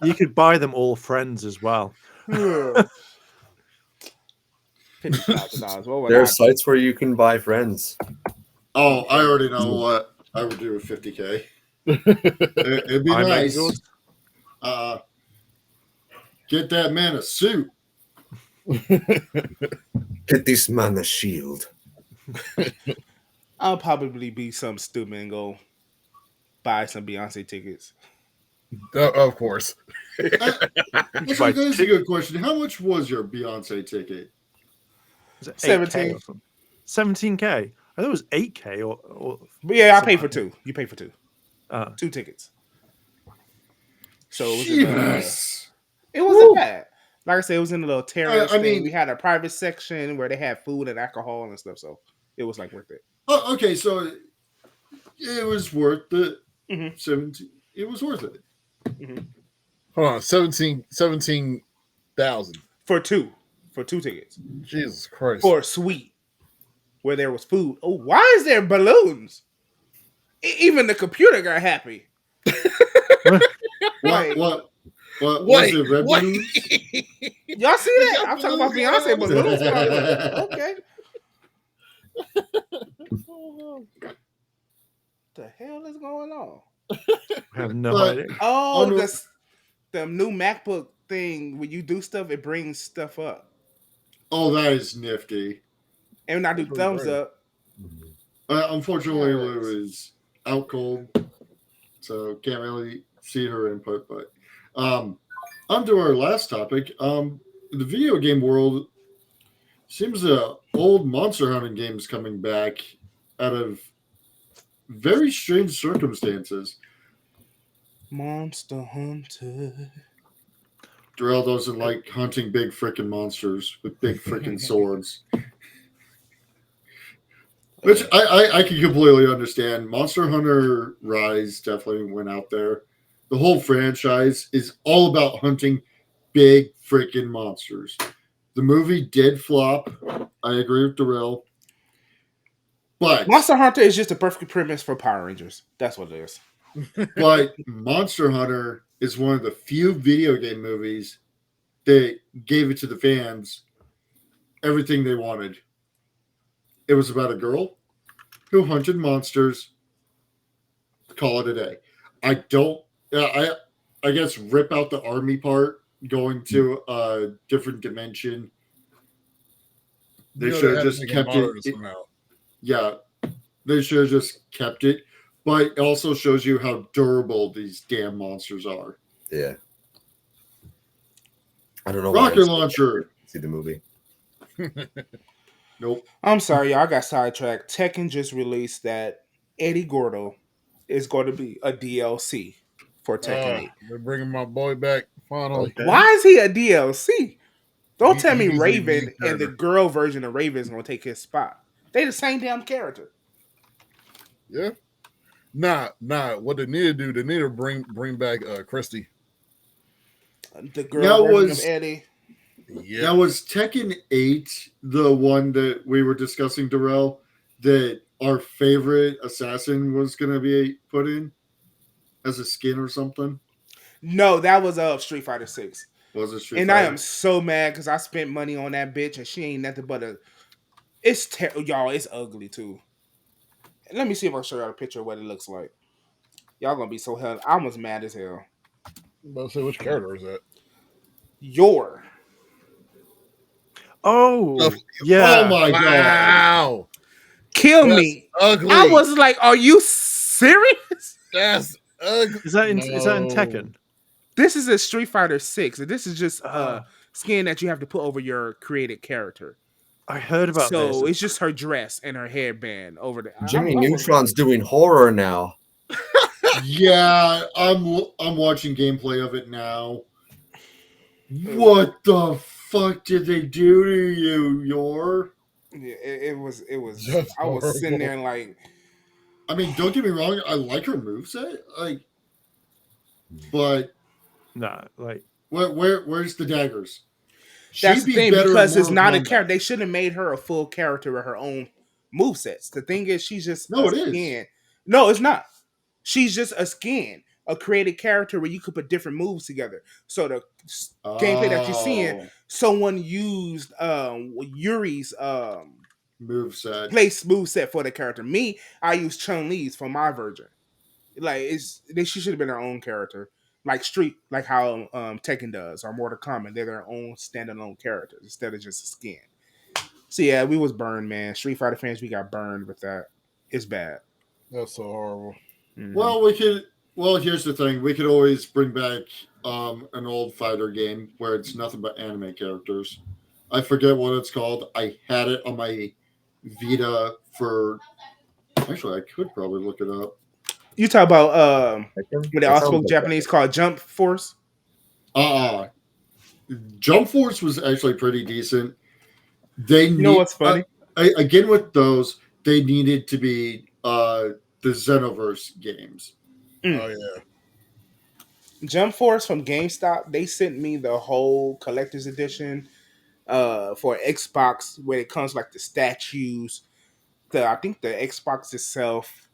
You could buy them all friends as well. $50,000. What would There I are sites where you can buy friends. Oh, I already know what I would do with 50K. It'd be Buy nice. Megazords. Get that man a suit. Get this man a shield. I'll probably be some stupid and go buy some Beyonce tickets. Of course. Actually, that's a good question. How much was your Beyonce ticket? Was it 17. 8K or something? 17K. I thought it was 8K or But yeah, I paid for two. You paid for two. 2 tickets. So it wasn't bad. Like I said, it was in a little terrace thing. mean- We had a private section where they had food and alcohol and stuff, so it was like worth it. Oh, okay, so it was worth it. Mhm. 17. It was worth it. Hold on, 17,000 For two tickets. Jesus Christ. For a suite where there was food. Oh, why is there balloons? Even the computer got happy. What? Was it red balloons? Y'all see that? I'm talking about Beyonce balloons. Okay. What the hell is going on? I have no idea. Oh, the new MacBook thing, when you do stuff, it brings stuff up. Oh, that is nifty. And when I do thumbs up. Unfortunately, it was out cold, so can't really see her input. But on to our last topic. The video game world seems old monster hunting games coming back out of very strange circumstances. Monster Hunter. Darrell doesn't like hunting big freaking monsters with big freaking swords. Which I can completely understand. Monster Hunter Rise definitely went out there. The whole franchise is all about hunting big freaking monsters. The movie did flop. I agree with Darrell. But Monster Hunter is just a perfect premise for Power Rangers. That's what it is. But Monster Hunter is one of the few video game movies that gave it to the fans everything they wanted. It was about a girl who hunted monsters. Call it a day. I don't. I guess rip out the army part, going to a different dimension. They should have just kept it. Yeah, they should have just kept it. But it also shows you how durable these damn monsters are. Yeah. I don't know. Rocket launcher. See the movie. Nope. I'm sorry, y'all. I got sidetracked. Tekken just released that Eddie Gordo is going to be a DLC for Tekken 8. They're bringing my boy back finally. Okay. Why is he a DLC? Don't tell me He's a Raven new and the character. girl version of Raven is going to take his spot. They the same damn character. Yeah. Nah. What they need to do, they need to bring back Christy. The girl Now version was- of Eddie. Yeah. Now, was Tekken 8 the one that we were discussing, Darrell, that our favorite assassin was going to be put in as a skin or something? No, that was Street Fighter 6. Was it Street And Fighter? I am so mad because I spent money on that bitch and she ain't nothing but a. It's y'all. It's ugly too. Let me see if I can show y'all a picture of what it looks like. Y'all gonna be so hell. I was mad as hell. But say which character is that? Your. Oh, yeah. Oh my god. Wow. Kill That's me. ugly. I was like, are you serious? That's ugly. Is that in No. Tekken? This is a Street Fighter 6. And this is just Ah. skin that you have to put over your created character. I heard about So this. it's just her dress and her headband over there. Jimmy I was- Neutron's doing horror now. Yeah, I'm watching gameplay of it now. What the fuck did they do to you, Yor? Yeah, it was. That's I was sitting horrible. there like, I mean, don't get me wrong, I like her moveset, but Nah, like where's the daggers? that's She'd the be thing better in because it's Mortal not a Kombat. character. They should have made her a full character with her own movesets. The thing is, she's just No, a it is. skin. No, it's not. She's just a skin, a created character where you could put different moves together. So the gameplay that you're seeing, Oh, someone used Yuri's moveset. place moveset for the character. Me, I use Chun-Li's for my version. Like she should have been her own character, like how Tekken does or Mortal Kombat. They're their own standalone characters instead of just a skin. So yeah, we was burned, man. Street Fighter fans, we got burned with that. It's bad. That's so horrible. Mhm. Well, here's the thing. We could always bring back an old fighter game where it's nothing but anime characters. I forget what it's called. I had it on my Vita for. Actually, I could probably look it up. You talk about Tekken? when they That all sounds spoke like Japanese called Jump Force. Jump Force was actually pretty decent. They You know what's funny? Again with those, they needed to be the Xenoverse games. Oh yeah. Jump Force from GameStop, they sent me the whole collector's edition for Xbox where it comes like the statues, I think the Xbox itself,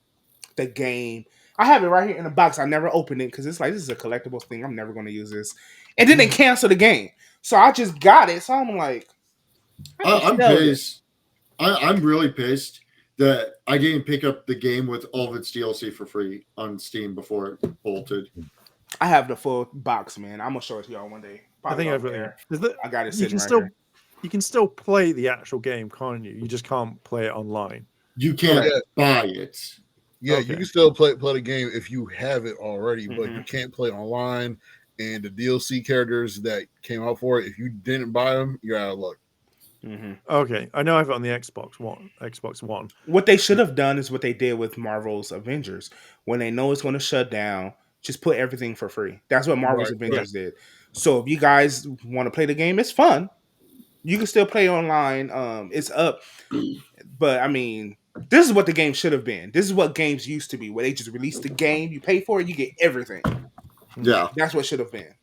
the game. I have it right here in the box. I never opened it because it's like this is a collectible thing. I'm never going to use this. And then they canceled the game. So I just got it. So I'm like, I'm pissed. I'm really pissed that I didn't pick up the game with all of its DLC for free on Steam before it bolted. I have the full box, man. I'm gonna show it to y'all one day. I think Probably I've off air. I got it you sitting can right still here. you can still play the actual game, can't you? You just can't play it online. You can't Yeah. buy it. Yeah, Okay. you can still play the game if you have it already, but Mhm. you can't play online. And the DLC characters that came out for it, if you didn't buy them, you're out of luck. Mhm. Okay, I know I have it on the Xbox One. What they should have done is what they did with Marvel's Avengers. When they know it's going to shut down, just put everything for free. That's what Marvel's Right, Avengers did. So if you guys want to play the game, it's fun. You can still play online. It's up. But I mean, this is what the game should have been. This is what games used to be, where they just release the game, you pay for it, you get everything. Yeah. That's what should have been.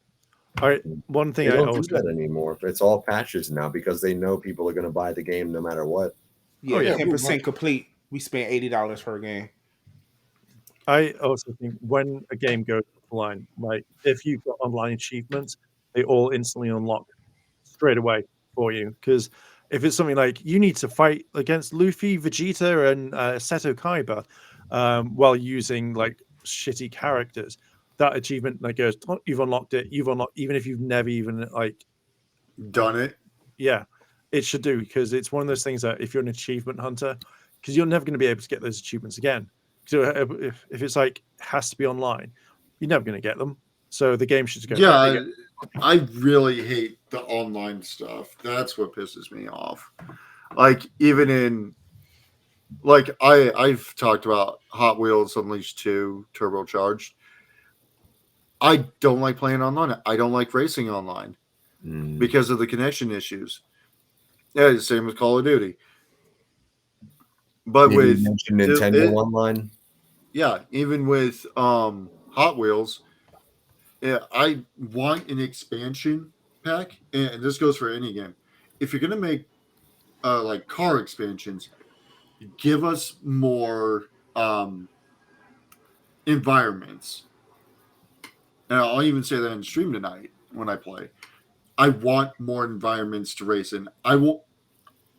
All right, one They thing I don't also do that anymore. It's all patches now because they know people are going to buy the game no matter what. Yeah, yeah, 10% complete. We spent $80 per game. I also think when a game goes offline, like if you've got online achievements, they all instantly unlock straight away for you. Because If it's something like you need to fight against Luffy, Vegeta, and Seto Kaiba while using like shitty characters, that achievement like goes, "Oh, you've unlocked it. You've unlocked, even if you've never even like Done it. yeah, it should do, because it's one of those things that if you're an achievement hunter, because you're never going to be able to get those achievements again. So if it's like has to be online, you're never going to get them. So the game should go. Yeah, I really hate the online stuff. That's what pisses me off. Like even in like I've talked about Hot Wheels Unleashed 2 Turbocharged. I don't like playing online. I don't like racing online because of the connection issues. Yeah, the same with Call of Duty. But with Nintendo Online, yeah, even with Hot Wheels, yeah, I want an expansion pack, and this goes for any game. If you're gonna make like car expansions, give us more environments. And I'll even say that in stream tonight when I play. I want more environments to race in. I will,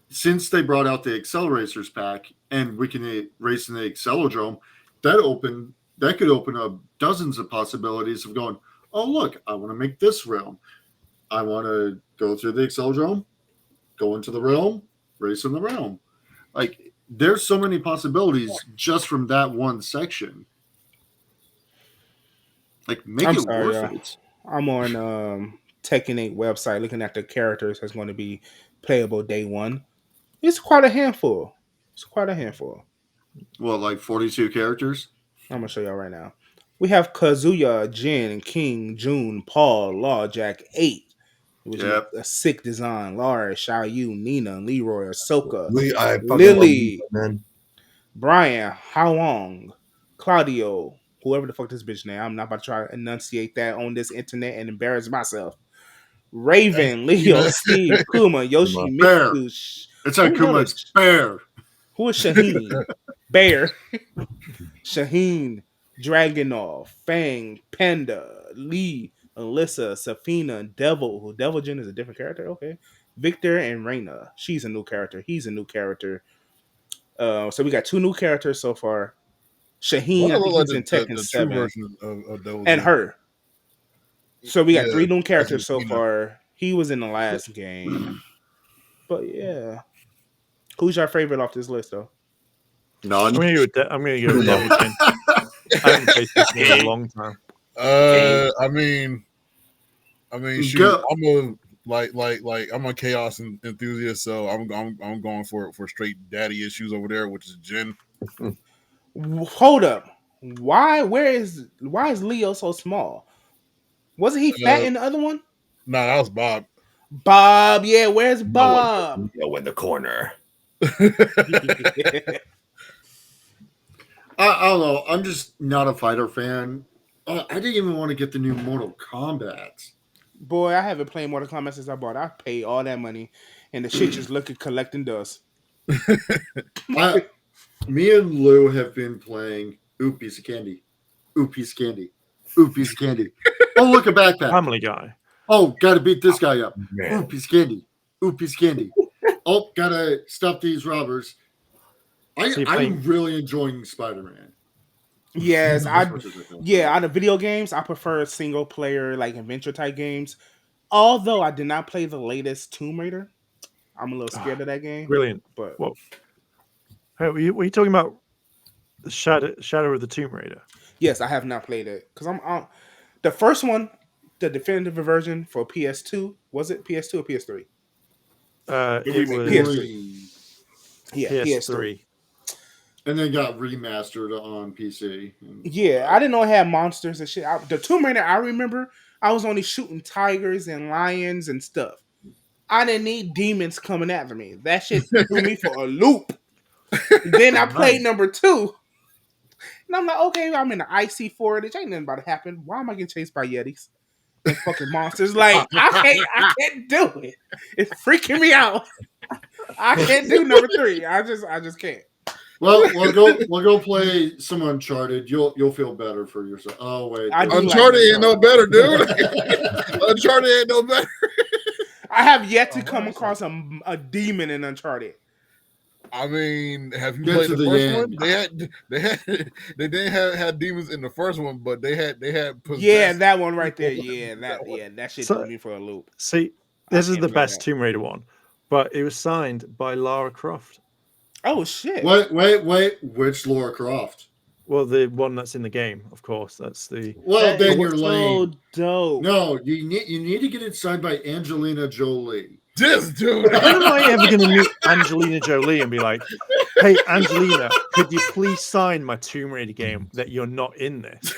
since they brought out the Acceleracers pack and we can race in the Accelodrome, that could open up dozens of possibilities of going, oh look, I want to make this realm. I want to go through the Accelodrome, go into the realm, race in the realm. Like there's so many possibilities just from that one section. Like make I'm it sorry, worth y'all. it. I'm on Tekken 8 website looking at the characters that's going to be playable day one. It's quite a handful. It's quite a handful. Well, like 42 characters. I'm gonna show y'all right now. We have Kazuya, Jin, King, Jun, Paul, Law, Jack, 8, which is Yep. a sick design. Laura, Xiaoyu, Nina, Leroy, Ahsoka, I fucking Lily, love man. Brian, Hawong, Claudio, whoever the fuck this bitch name. I'm not about to try to enunciate that on this internet and embarrass myself. Raven, Leo, Steve, Kuma, Yoshi, Bear. Mitsu. It's like Kuma's Bear. Who is Shaheen? Bear. Shaheen, Dragunov, Fang, Panda, Lee, Alyssa, Safina, Devil. Devil Jin is a different character. Okay. Victor and Reina. She's a new character. He's a new character. So we got 2 new characters so far. Shaheen, I think he's in Tekken 7. version of Devil And Jin. her. So we got Yeah, 3 new characters that's so Nina. far. He was in the last game. But yeah. Who's your favorite off this list though? None. I'm gonna go with Devil Jin. I haven't played this game in a long time. I mean, shoot, Go. I'm a I'm a chaos enthusiast, so I'm going for straight daddy issues over there, which is Jin. Hold up. Why is Leo so small? Wasn't he fat in the other one? Nah, that was Bob. Bob, yeah, where's Bob? Go in the corner. I don't know. I'm just not a fighter fan. I didn't even want to get the new Mortal Kombat. Boy, I haven't played Mortal Kombat since I bought it. I paid all that money, and the shit just looking collecting dust. Me and Lou have been playing Ooh, piece of candy. Ooh, piece of candy. Ooh, piece of candy. Oh, look, a backpack. Family Guy. Oh, gotta beat this guy up. Man. Ooh, piece of candy. Ooh, piece of candy. Oh, gotta stop these robbers. I'm really enjoying Spider-Man. Yes, As much as I can. yeah, out of video games, I prefer single player like adventure type games. Although I did not play the latest Tomb Raider. I'm a little scared of that game. Brilliant. But What? Hey, were you talking about the Shadow of the Tomb Raider? yes, I have not played it because I'm on the first one, the definitive version for PS2. Was it PS2 or PS3? It was PS3. Yeah, PS3. And then got remastered on PC. Yeah, I didn't know it had monsters and shit. The Tomb Raider, I remember, I was only shooting tigers and lions and stuff. I didn't need demons coming after me. That shit threw me for a loop. Then I played number 2. And I'm like, okay, I'm in the IC4. This ain't nothing about to happen. Why am I getting chased by Yetis and fucking monsters? Like, I can't do it. It's freaking me out. I can't do number 3. I just can't. Well, we'll go play some Uncharted. You'll feel better for yourself. Oh wait, I do Uncharted like ain't no better, dude. Uncharted ain't no better. I have yet to Oh, come nice. across a demon in Uncharted. I mean, have you Get played to the the first end. one? They didn't have demons in the first one, but they had possessed. Yeah, that one right there. people Yeah, in that shit So- threw me for a loop. See, I this is can't the play best that. Tomb Raider one, but it was signed by Lara Croft. Oh shit! Wait. Which Laura Croft? Well, the one that's in the game, of course. That's the Well, That then is you're lame. so dope. No, you need to get it signed by Angelina Jolie. This dude. When am I ever going to meet Angelina Jolie and be like, "Hey, Angelina, could you please sign my Tomb Raider game that you're not in this?"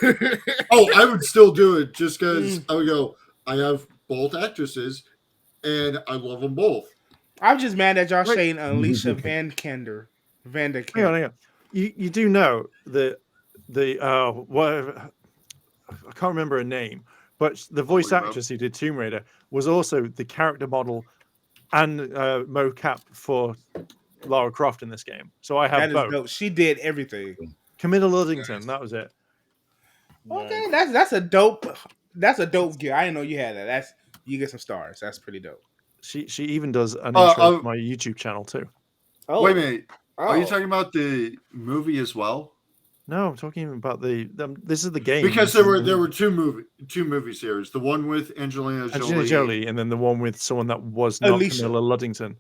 Oh, I would still do it just Mm. because I would go. I have both actresses, and I love them both. I'm just mad that y'all Wait. saying Alicia Vikander. Hang on, hang on. You do know that the whatever, I can't remember her name, but the voice Remember. actress who did Tomb Raider was also the character model and mocap for Lara Croft in this game. So I have That is both. dope. She did everything. Camilla Luddington, that was it. Okay, that's a dope. That's a dope gear. I didn't know you had that. That's you get some stars. That's pretty dope. She even does an intro oh. to my YouTube channel too. Oh, Wait a minute. Are you oh. talking about the movie as well? No, I'm talking about the this is the game. Because This there is were the- two movie series. The one with Angelina Angelina Jolie, and then the one with someone that was not Alicia. Camilla Luddington.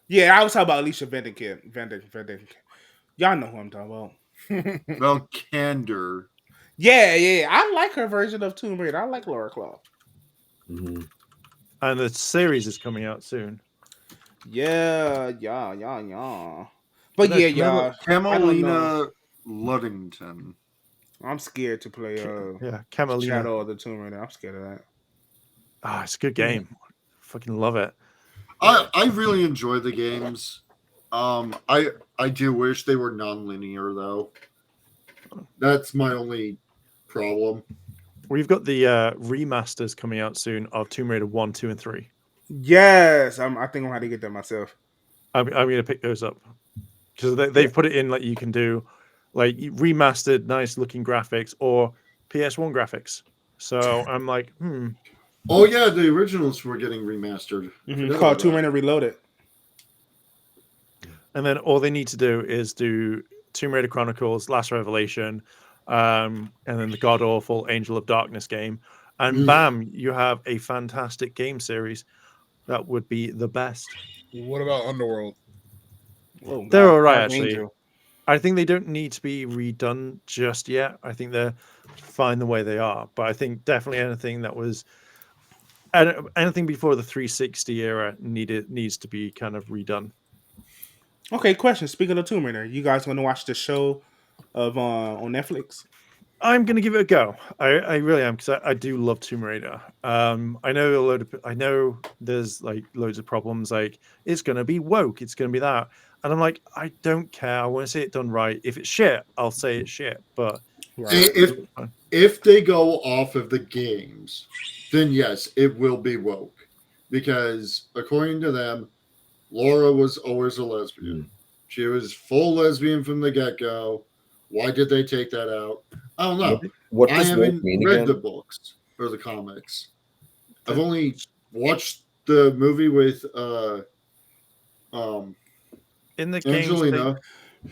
Yeah, I was talking about Alicia Vikander. Y'all know who I'm talking about. Well, Candor. Yeah. I like her version of Tomb Raider. I like Lara Croft. Mhm. And the series is coming out soon. Yeah. But no, yeah, y'all. I don't know. Camelina Luddington. I'm scared to play Yeah, Camelina. Shadow of the Tomb Raider. I'm scared of that. Ah, it's a good game. Fucking love it. I really enjoy the games. I do wish they were non-linear though. That's my only problem. We've got the remasters coming out soon of Tomb Raider 1, 2, and 3. Yes, I think I'm gonna have to get that myself. I'm going to pick those up because they've put it in like you can do like remastered, nice looking graphics or PS1 graphics. So I'm like, Oh yeah, the originals were getting remastered. Forgot Called about Tomb that. Raider Reloaded. And then all they need to do is do Tomb Raider Chronicles, Last Revelation, and then the god awful Angel of Darkness game, and bam, you have a fantastic game series that would be the best. What about Underworld? Oh, They're God, all right, God's actually. Angel. I think they don't need to be redone just yet. I think they're fine the way they are. But I think definitely anything that was anything before the 360 era needs to be kind of redone. Okay, question. Speaking of Tomb Raider, you guys want to watch the show of on Netflix? I'm gonna give it a go. I really am because I do love Tomb Raider. I know there's like loads of problems. Like it's gonna be woke. It's gonna be that, and I'm like, I don't care. I want to see it done right. If it's shit, I'll say it's shit. But If they go off of the games, then yes, it will be woke. Because according to them, Laura was always a lesbian. She was full lesbian from the get-go. Why did they take that out? I don't know. What I does haven't woke mean read again? the books or the comics. I've only watched the movie with in the games, Angelina.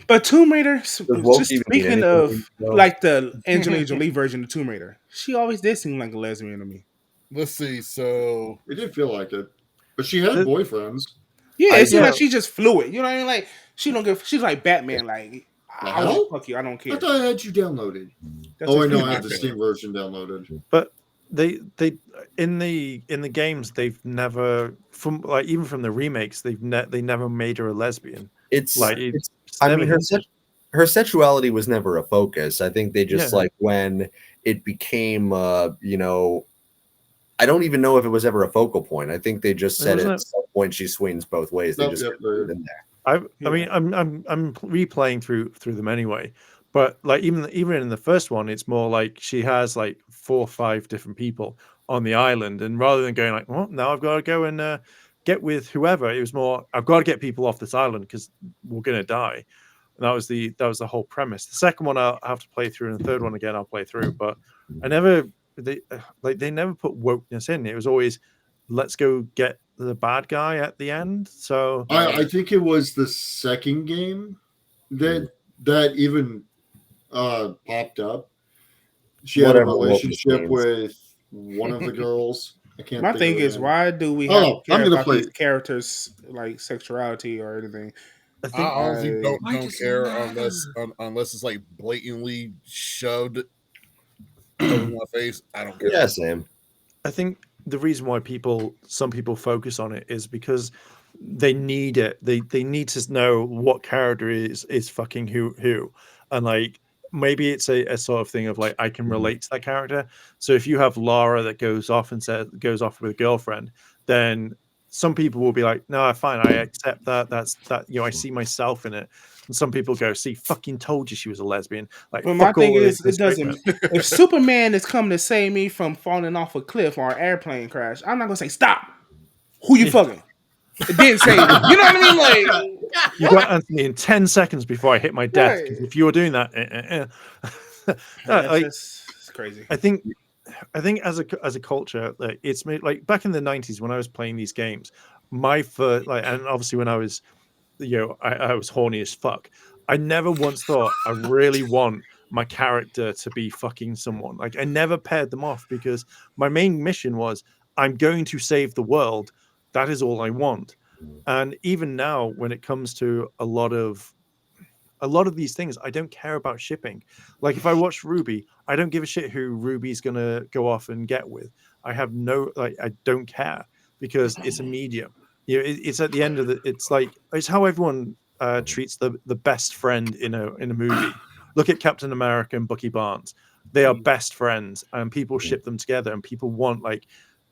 But Tomb Raider, woke just even mean speaking anything, of though? like the Angelina Jolie version of Tomb Raider, she always did seem like a lesbian to me. Let's see. So It did feel like it. But she had boyfriends. Yeah, I it seemed know. like she's just fluid. You know what I mean? Like she don't give. She's like Batman. Like I hell? won't fuck you. I don't care. I thought I had you downloaded. That's Oh, I just know. me. I have the Steam version downloaded. But they in the games they've never from like even from the remakes they never made her a lesbian. It's Like it's it's I never mean, her hinted. her sexuality was never a focus. I think they just Yeah. like when it became, I don't even know if it was ever a focal point. I think they just said Wasn't at some point she swings both ways. They Yep, just yep, put it in there. I mean, I'm replaying through them anyway, but like even in the first one, it's more like she has like 4 or 5 different people on the island, and rather than going like, well, now I've got to go and get with whoever, it was more I've got to get people off this island because we're gonna die. And that was the whole premise. The second one I'll have to play through, and the third one again I'll play through, but I never they never put wokeness in. It was always let's go get the bad guy at the end. So I think it was the second game that even popped up. She had a Whatever Lotus relationship means. with one of the girls. I can't My think thing of is, her name. why do we have to Oh, I'm care gonna about play. these characters like sexuality or anything? I I think honestly I- don't Why does it care matter? unless it's like blatantly shoved over my face. I don't care. Yeah, same. I think the reason why some people focus on it is because they need it. They need to know what character is fucking who, and like maybe it's a sort of thing of like I can relate to that character. So if you have Laura that goes off with a girlfriend, then some people will be like, no, fine, I accept that. That's that. I see myself in it. And some people go, see, fucking told you she was a lesbian. Like, But my fuck all thing of is, this it straight doesn't. men. If Superman is coming to save me from falling off a cliff or an airplane crash, I'm not gonna say stop. Who you Yeah. fucking? It didn't say. You know what I mean? Like You got to answer me in 10 seconds before I hit my death. Right. Because if you were doing that, That's like, just it's crazy. I think as a culture, like it's made like back in the 90s when I was playing these games, my first and obviously when I was I was horny as fuck. I never once thought I really want my character to be fucking someone. Like I never paired them off because my main mission was I'm going to save the world. That is all I want. And even now, when it comes to a lot of these things, I don't care about shipping. Like if I watch Ruby, I don't give a shit who Ruby's gonna go off and get with. I have no I don't care because it's a medium. It's at the end of it's like it's how everyone treats the best friend in a movie. Look at Captain America and Bucky Barnes. They are best friends, and people ship them together, and people want like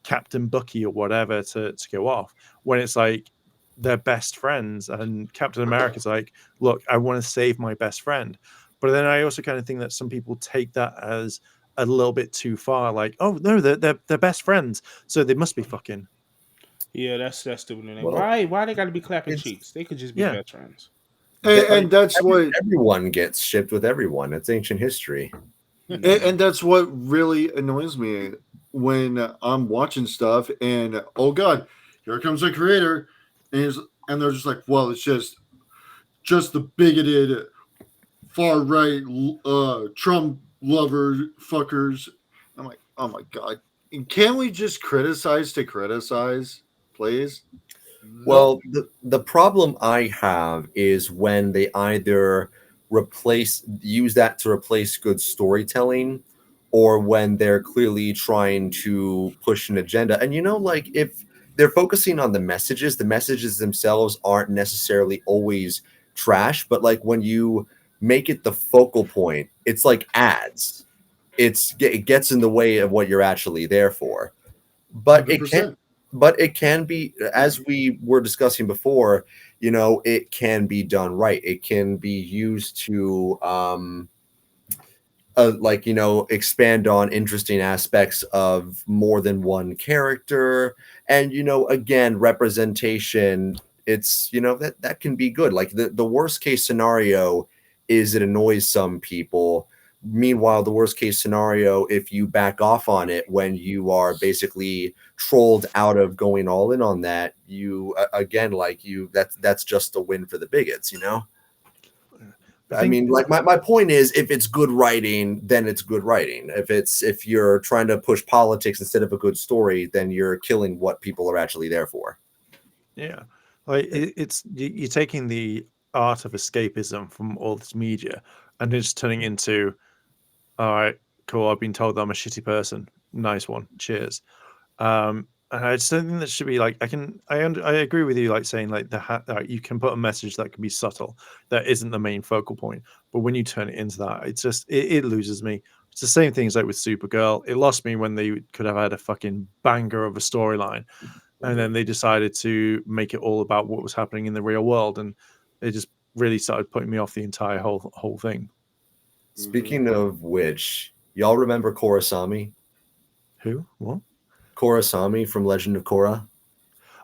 Captain Bucky or whatever to go off. When it's like they're best friends, and Captain America's like, look, I want to save my best friend. But then I also kind of think that some people take that as a little bit too far. Like, oh no, they're best friends, so they must be fucking. Yeah, that's stupid. Well, Why they got to be clapping it's- cheeks? They could just be Yeah. best friends. And that's what everyone gets shipped with everyone. It's ancient history. and that's what really annoys me when I'm watching stuff and oh god, here comes the creator, and they're just like, well, it's just the bigoted far right Trump lover fuckers. I'm like, oh my god, can't we just criticize to criticize, please? Well, the problem I have is when they either use that to replace good storytelling, or when they're clearly trying to push an agenda. And like if they're focusing on the messages themselves aren't necessarily always trash, but like when you make it the focal point, it's like ads. It gets in the way of what you're actually there for. But it can 100%. but it can be, as we were discussing before, it can be done right. It can be used to expand on interesting aspects of more than one character. And again, representation, it's that can be good. Like the worst case scenario is it annoys some people. Meanwhile, the worst case scenario, if you back off on it when you are basically trolled out of going all in on that, that's just a win for the bigots. I mean, like my point is, if it's good writing, then it's good writing. If you're trying to push politics instead of a good story, then you're killing what people are actually there for. Yeah, like it's you're taking the art of escapism from all this media and it's turning into, all right, cool. I've been told that I'm a shitty person. Nice one. Cheers. And I just don't think that should be like. I agree with you, like saying like you can put a message that can be subtle, that isn't the main focal point. But when you turn it into that, it's just it loses me. It's the same thing as like with Supergirl. It lost me when they could have had a fucking banger of a storyline, and then they decided to make it all about what was happening in the real world, and it just really started putting me off the entire whole thing. Speaking of which, y'all remember Korrasami? Who? What? Korrasami from Legend of Korra?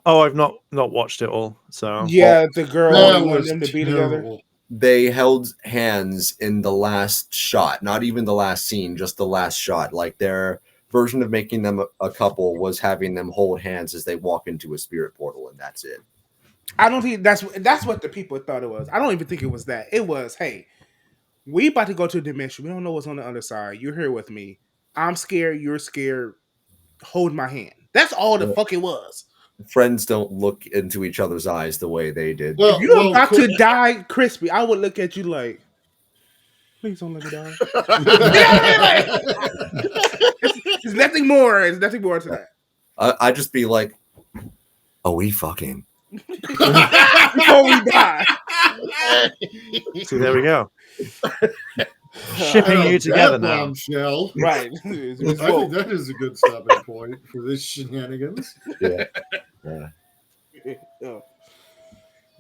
Oh, I've not watched it all. So Yeah, the girl That you want was them to be together. terrible. They held hands in the last shot, not even the last scene, just the last shot. Like their version of making them a couple was having them hold hands as they walk into a spirit portal, and that's it. I don't think that's what the people thought it was. I don't even think it was that. It was, hey, we about to go to a dimension. We don't know what's on the other side. You're here with me. I'm scared. You're scared. Hold my hand. That's all the fuck it was. Friends don't look into each other's eyes the way they did. If you're about to die, Crispy, I would look at you like, please don't let me die. You know what I mean? Like, there's nothing more. There's nothing more to that. I'd just be like, "Are we fucking?" Before we die. See, there we go. Shipping you together now. Bombshell. Right. I think that is a good stopping point for this shenanigans. Yeah.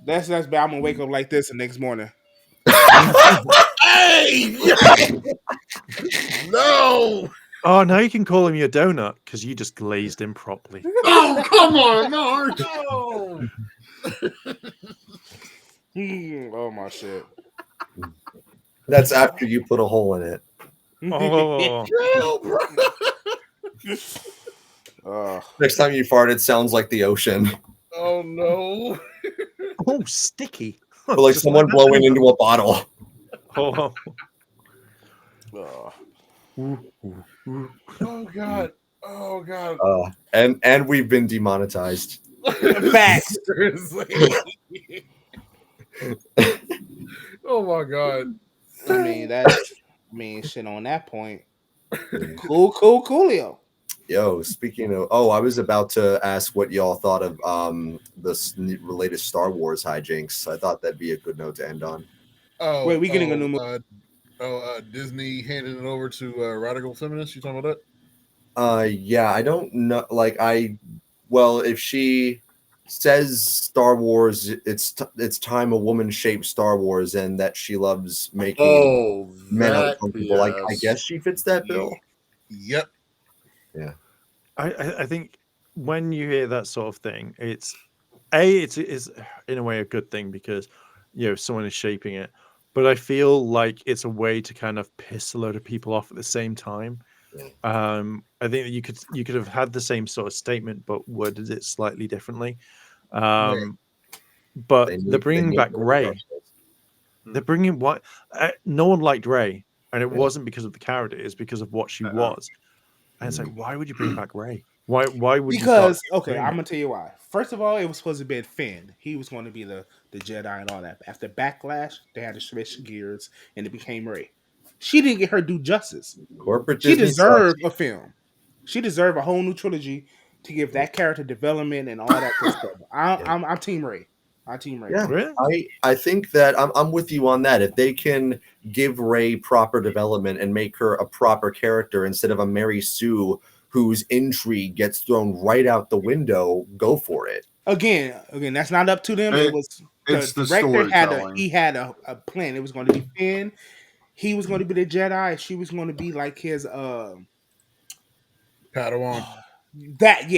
That's bad. I'm gonna wake up like this the next morning. Hey! No! Oh, now you can call him your donut because you just glazed him properly. Oh, come on, Mark! Oh my shit. That's after you put a hole in it. Oh, Next time you fart, it sounds like the ocean. Oh no! oh, sticky. Or like Just someone that. blowing into a bottle. Oh. Oh god! Oh god! And we've been demonetized. Facts. Seriously. Oh my god! Shit on that point. Coolio. Yo, speaking of, I was about to ask what y'all thought of the latest Star Wars hijinks. I thought that'd be a good note to end on. Oh, Wait, we getting a new movie? Disney handing it over to radical feminists. You talking about Yeah, I don't know. Like, if she says Star Wars, it's time a woman shaped Star Wars, and that she loves making men uncomfortable. Like, I guess she fits that bill. Yep. Yeah. I think when you hear that sort of thing, it's in a way a good thing because someone is shaping it. But I feel like it's a way to kind of piss a load of people off at the same time. I think that you could have had the same sort of statement, but worded it slightly differently. But they're bringing back Rey. They're bringing what? No one liked Rey, and it wasn't because of the character; it's because of what she was. And it's like, why would you bring back Rey? Why would because you? Okay, I'm gonna tell you why. First of all, it was supposed to be Finn. He was going to be the Jedi and all that. After Backlash, they had to switch gears, and it became Rey. She didn't get her due justice. Corporate She Disney deserved a film. She deserved a whole new trilogy to give that character development and all that good stuff. I'm Team Rey. I'm Team Rey. Yeah, really? I think that I'm with you on that. If they can give Rey proper development and make her a proper character instead of a Mary Sue whose intrigue gets thrown right out the window, go for it. Again, that's not up to them. It was the director had a plan. It was going to be Finn. He was going to be the Jedi. She was going to be like his Padawan. That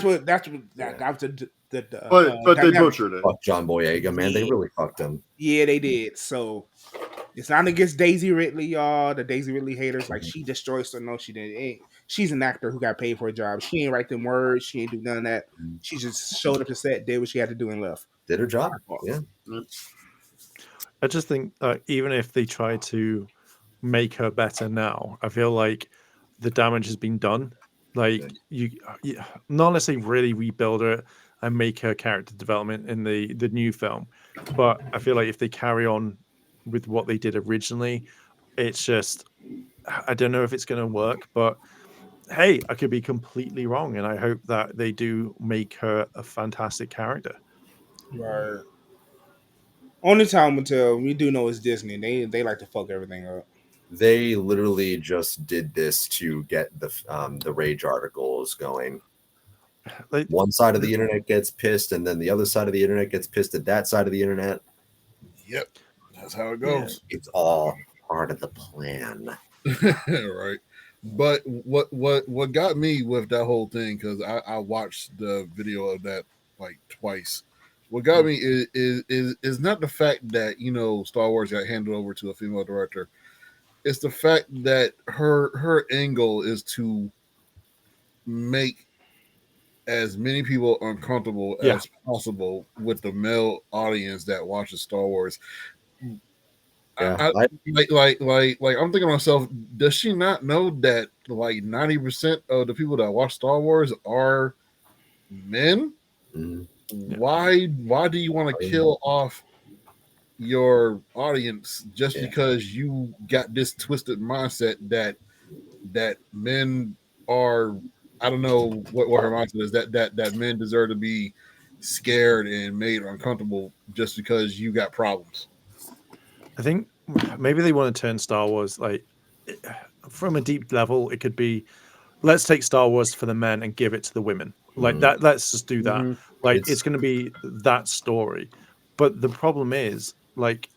was the but they butchered it. Fuck John Boyega, man. They really fucked him. Yeah, they did. So it's not against Daisy Ridley, y'all. The Daisy Ridley haters, like she destroyed. So no, she didn't. She's an actor who got paid for a job. She ain't write them words. She ain't do none of that. She just showed up to set, did what she had to do, and left. Did her job. Yeah. I just think even if they try to make her better now, I feel like the damage has been done. Like you not unless they really rebuild her and make her character development in the new film. But I feel like if they carry on with what they did originally, it's just I don't know if it's going to work. But hey, I could be completely wrong, and I hope that they do make her a fantastic character. Right. Only time will tell. We do know it's Disney. They like to fuck everything up. They literally just did this to get the rage articles going. Like, one side of the internet gets pissed, and then the other side of the internet gets pissed at that side of the internet. Yep, that's how it goes. It's all part of the plan. Right. But what got me with that whole thing, because I watched the video of that like twice. What got me is not the fact that Star Wars got handed over to a female director. It's the fact that her angle is to make as many people uncomfortable Yeah. as possible with the male audience that watches Star Wars. Yeah, Like I'm thinking to myself, does she not know that like 90% of the people that watch Star Wars are men? Mhm. Why do you want to kill off your audience just because you got this twisted mindset that men are, I don't know what her mindset is, that men deserve to be scared and made uncomfortable just because you got problems. I think maybe they want to turn Star Wars like from a deep level. It could be, let's take Star Wars for the men and give it to the women. Like that. Let's just do that. Like it's going to be that story. But the problem is, like,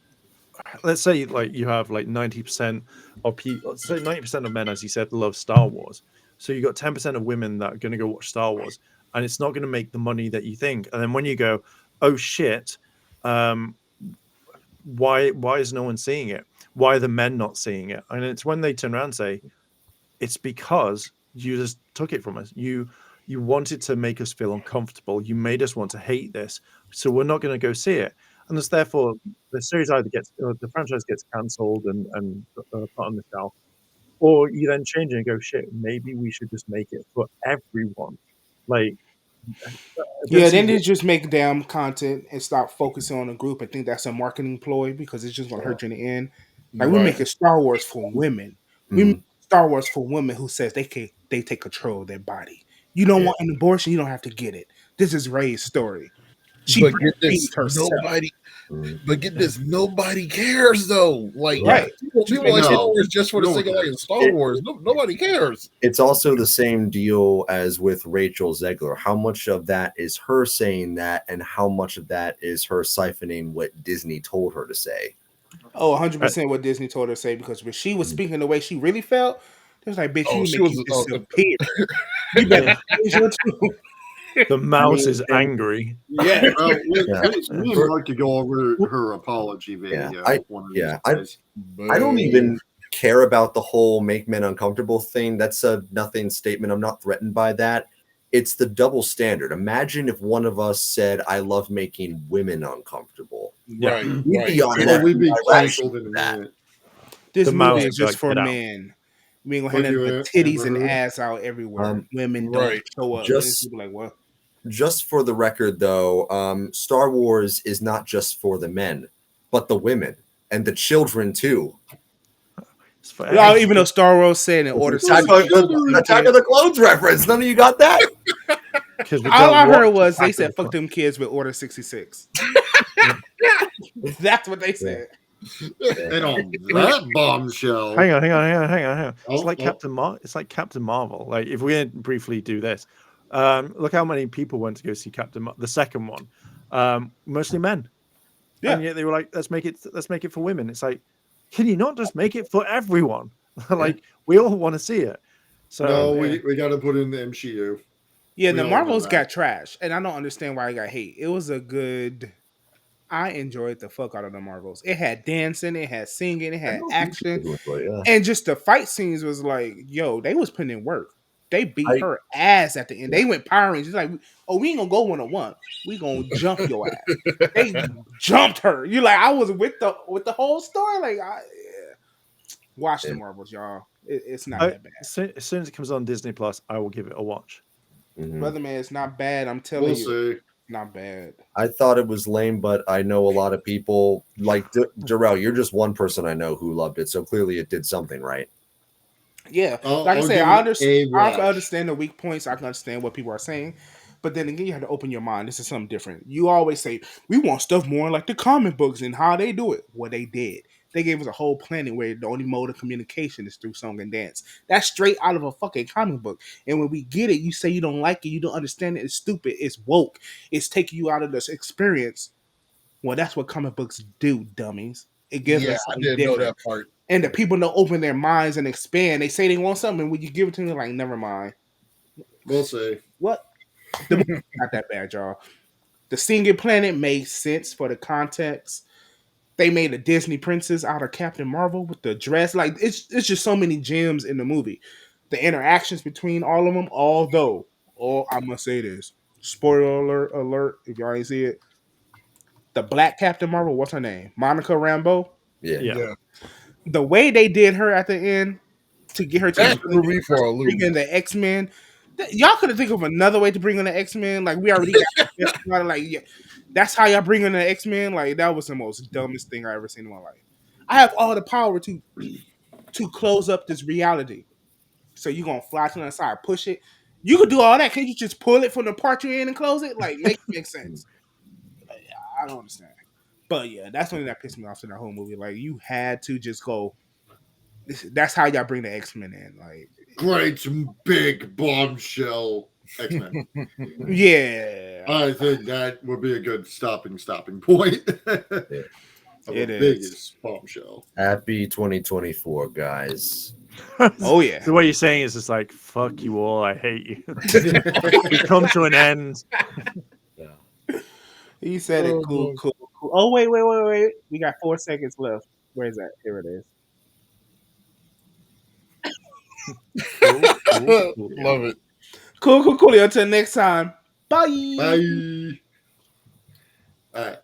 let's say like you have like 90% of people, let's say 90% of men, as you said, love Star Wars. So you got 10% of women that are going to go watch Star Wars, and it's not going to make the money that you think. And then when you go, oh shit, um, why is no one seeing it? Why are the men not seeing it? And it's when they turn around and say, it's because you just took it from us. You wanted to make us feel uncomfortable. You made us want to hate this, so we're not going to go see it. And it's therefore the series either gets the franchise gets cancelled and put on the shelf, or you then change it and go, shit, maybe we should just make it for everyone. Like, I don't Yeah, see then they what, just make damn content and stop focusing on the group. I think that's a marketing ploy because it's just gonna hurt you in the end. Like we Right. make a Star Wars for women. We make Star Wars for women who says they take control of their body. You don't want an abortion, you don't have to get it. This is Rey's story. She But get this, breastfeeds herself. nobody cares though. Like Right. people like Star No, Wars just for the no sake of one like Star Wars. Nobody cares. It's also the same deal as with Rachel Zegler. How much of that is her saying that, and how much of that is her siphoning what Disney told her to say? Oh, 100% what Disney told her to say, because when she was speaking the way she really felt, it was like, bitch, Oh, you she make was you disappear. You better change your tune. the mouse is angry. Yeah. Me and Mark could go over her apology video. One of these days. I don't even care about the whole make men uncomfortable thing. That's a nothing statement. I'm not threatened by that. It's the double standard. Imagine if one of us said, I love making women uncomfortable. Right. We'd be on Oh, we'd be irrational canceled in a with that. minute. This The mouse movie is is like, just for "Get out." men. We ain't gonna Have have you nothing but titties ever and heard? ass out everywhere. Women right. don't show up. Just- People like, what? Just for the record, though, Star Wars is not just for the men, but the women and the children too. It's for Well, even though Star Wars said in Order Attack 66, of the Clones reference. None of you got that. because we all don't I heard watch was they Attack of said the fuck them kids with Order 66. That's what they said. And on that bombshell. Hang on. Oh, It's like oh. It's like Captain Marvel. Like if we briefly do this, look how many people went to go see the second one, mostly men, Yeah. and yet they were like, let's make it for women. It's like, can you not just make it for everyone? Like we all want to see it. So No, yeah. we got to put in the MCU. Yeah, We the all know Marvels that. got trash, and I don't understand why it got hate. It was a good. I enjoyed the fuck out of the Marvels. It had dancing, it had singing, it had action, and just the fight scenes was like, yo, they was putting in work. They beat her ass at the end. They went Power Rangers. Like, oh, we ain't gonna go 1-on-1. We gonna jump your ass. They jumped her. You like, I was with the whole story. Like, watch the Marvels, y'all. It's not that bad. as soon as it comes on Disney Plus, I will give it a watch. Brother man, it's not bad. I'm telling We'll you, see. not bad. I thought it was lame, but I know a lot of people like Darrell. You're just one person I know who loved it, so clearly it did something right. Yeah, I'll like I said, give I it understand. a I can watch. understand the weak points. I can understand what people are saying, but then again, you have to open your mind. This is something different. You always say we want stuff more like the comic books and how they do it. Well, they did. They gave us a whole planet where the only mode of communication is through song and dance. That's straight out of a fucking comic book. And when we get it, you say you don't like it, you don't understand it. It's stupid. It's woke. It's taking you out of this experience. Well, that's what comic books do, dummies. It gives us I something didn't know different. that part. And the people don't open their minds and expand. They say they want something, and when you give it to them, they're like, never mind. We'll see. What? The movie's not that bad, y'all. The Singing Planet made sense for the context. They made a Disney princess out of Captain Marvel with the dress. Like it's just so many gems in the movie. the interactions between all of them. Although, I must say this: spoiler alert! If y'all ain't see it, the Black Captain Marvel, what's her name? Monica Rambeau. Yeah. Yeah. The way they did her at the end to get her to That threw me for a bring loop. in the X-Men. Y'all could have think of another way to bring in the X-Men. Like we already got like yeah, that's how y'all bring in the X-Men. Like that was the most dumbest thing I ever seen in my life. I have all the power to close up this reality. So you gonna fly to the side, push it. You could do all that. Can't you just pull it from the part you're in and close it? Like make sense. I don't understand. But yeah, that's something that pissed me off in the whole movie. Like you had to just go. That's how y'all bring the X-Men in. Like Great big bombshell X-Men. yeah, I think that would be a good stopping point. Of it the is. biggest bombshell. Happy 2024, guys. Oh yeah. So what you're saying is just like, fuck you all, I hate you. We come to an end. Yeah. He said it cool. Oh wait. We got 4 seconds left. Where is that? Here it is. Cool. Love it. Cool. Until next time. Bye. Bye. All right.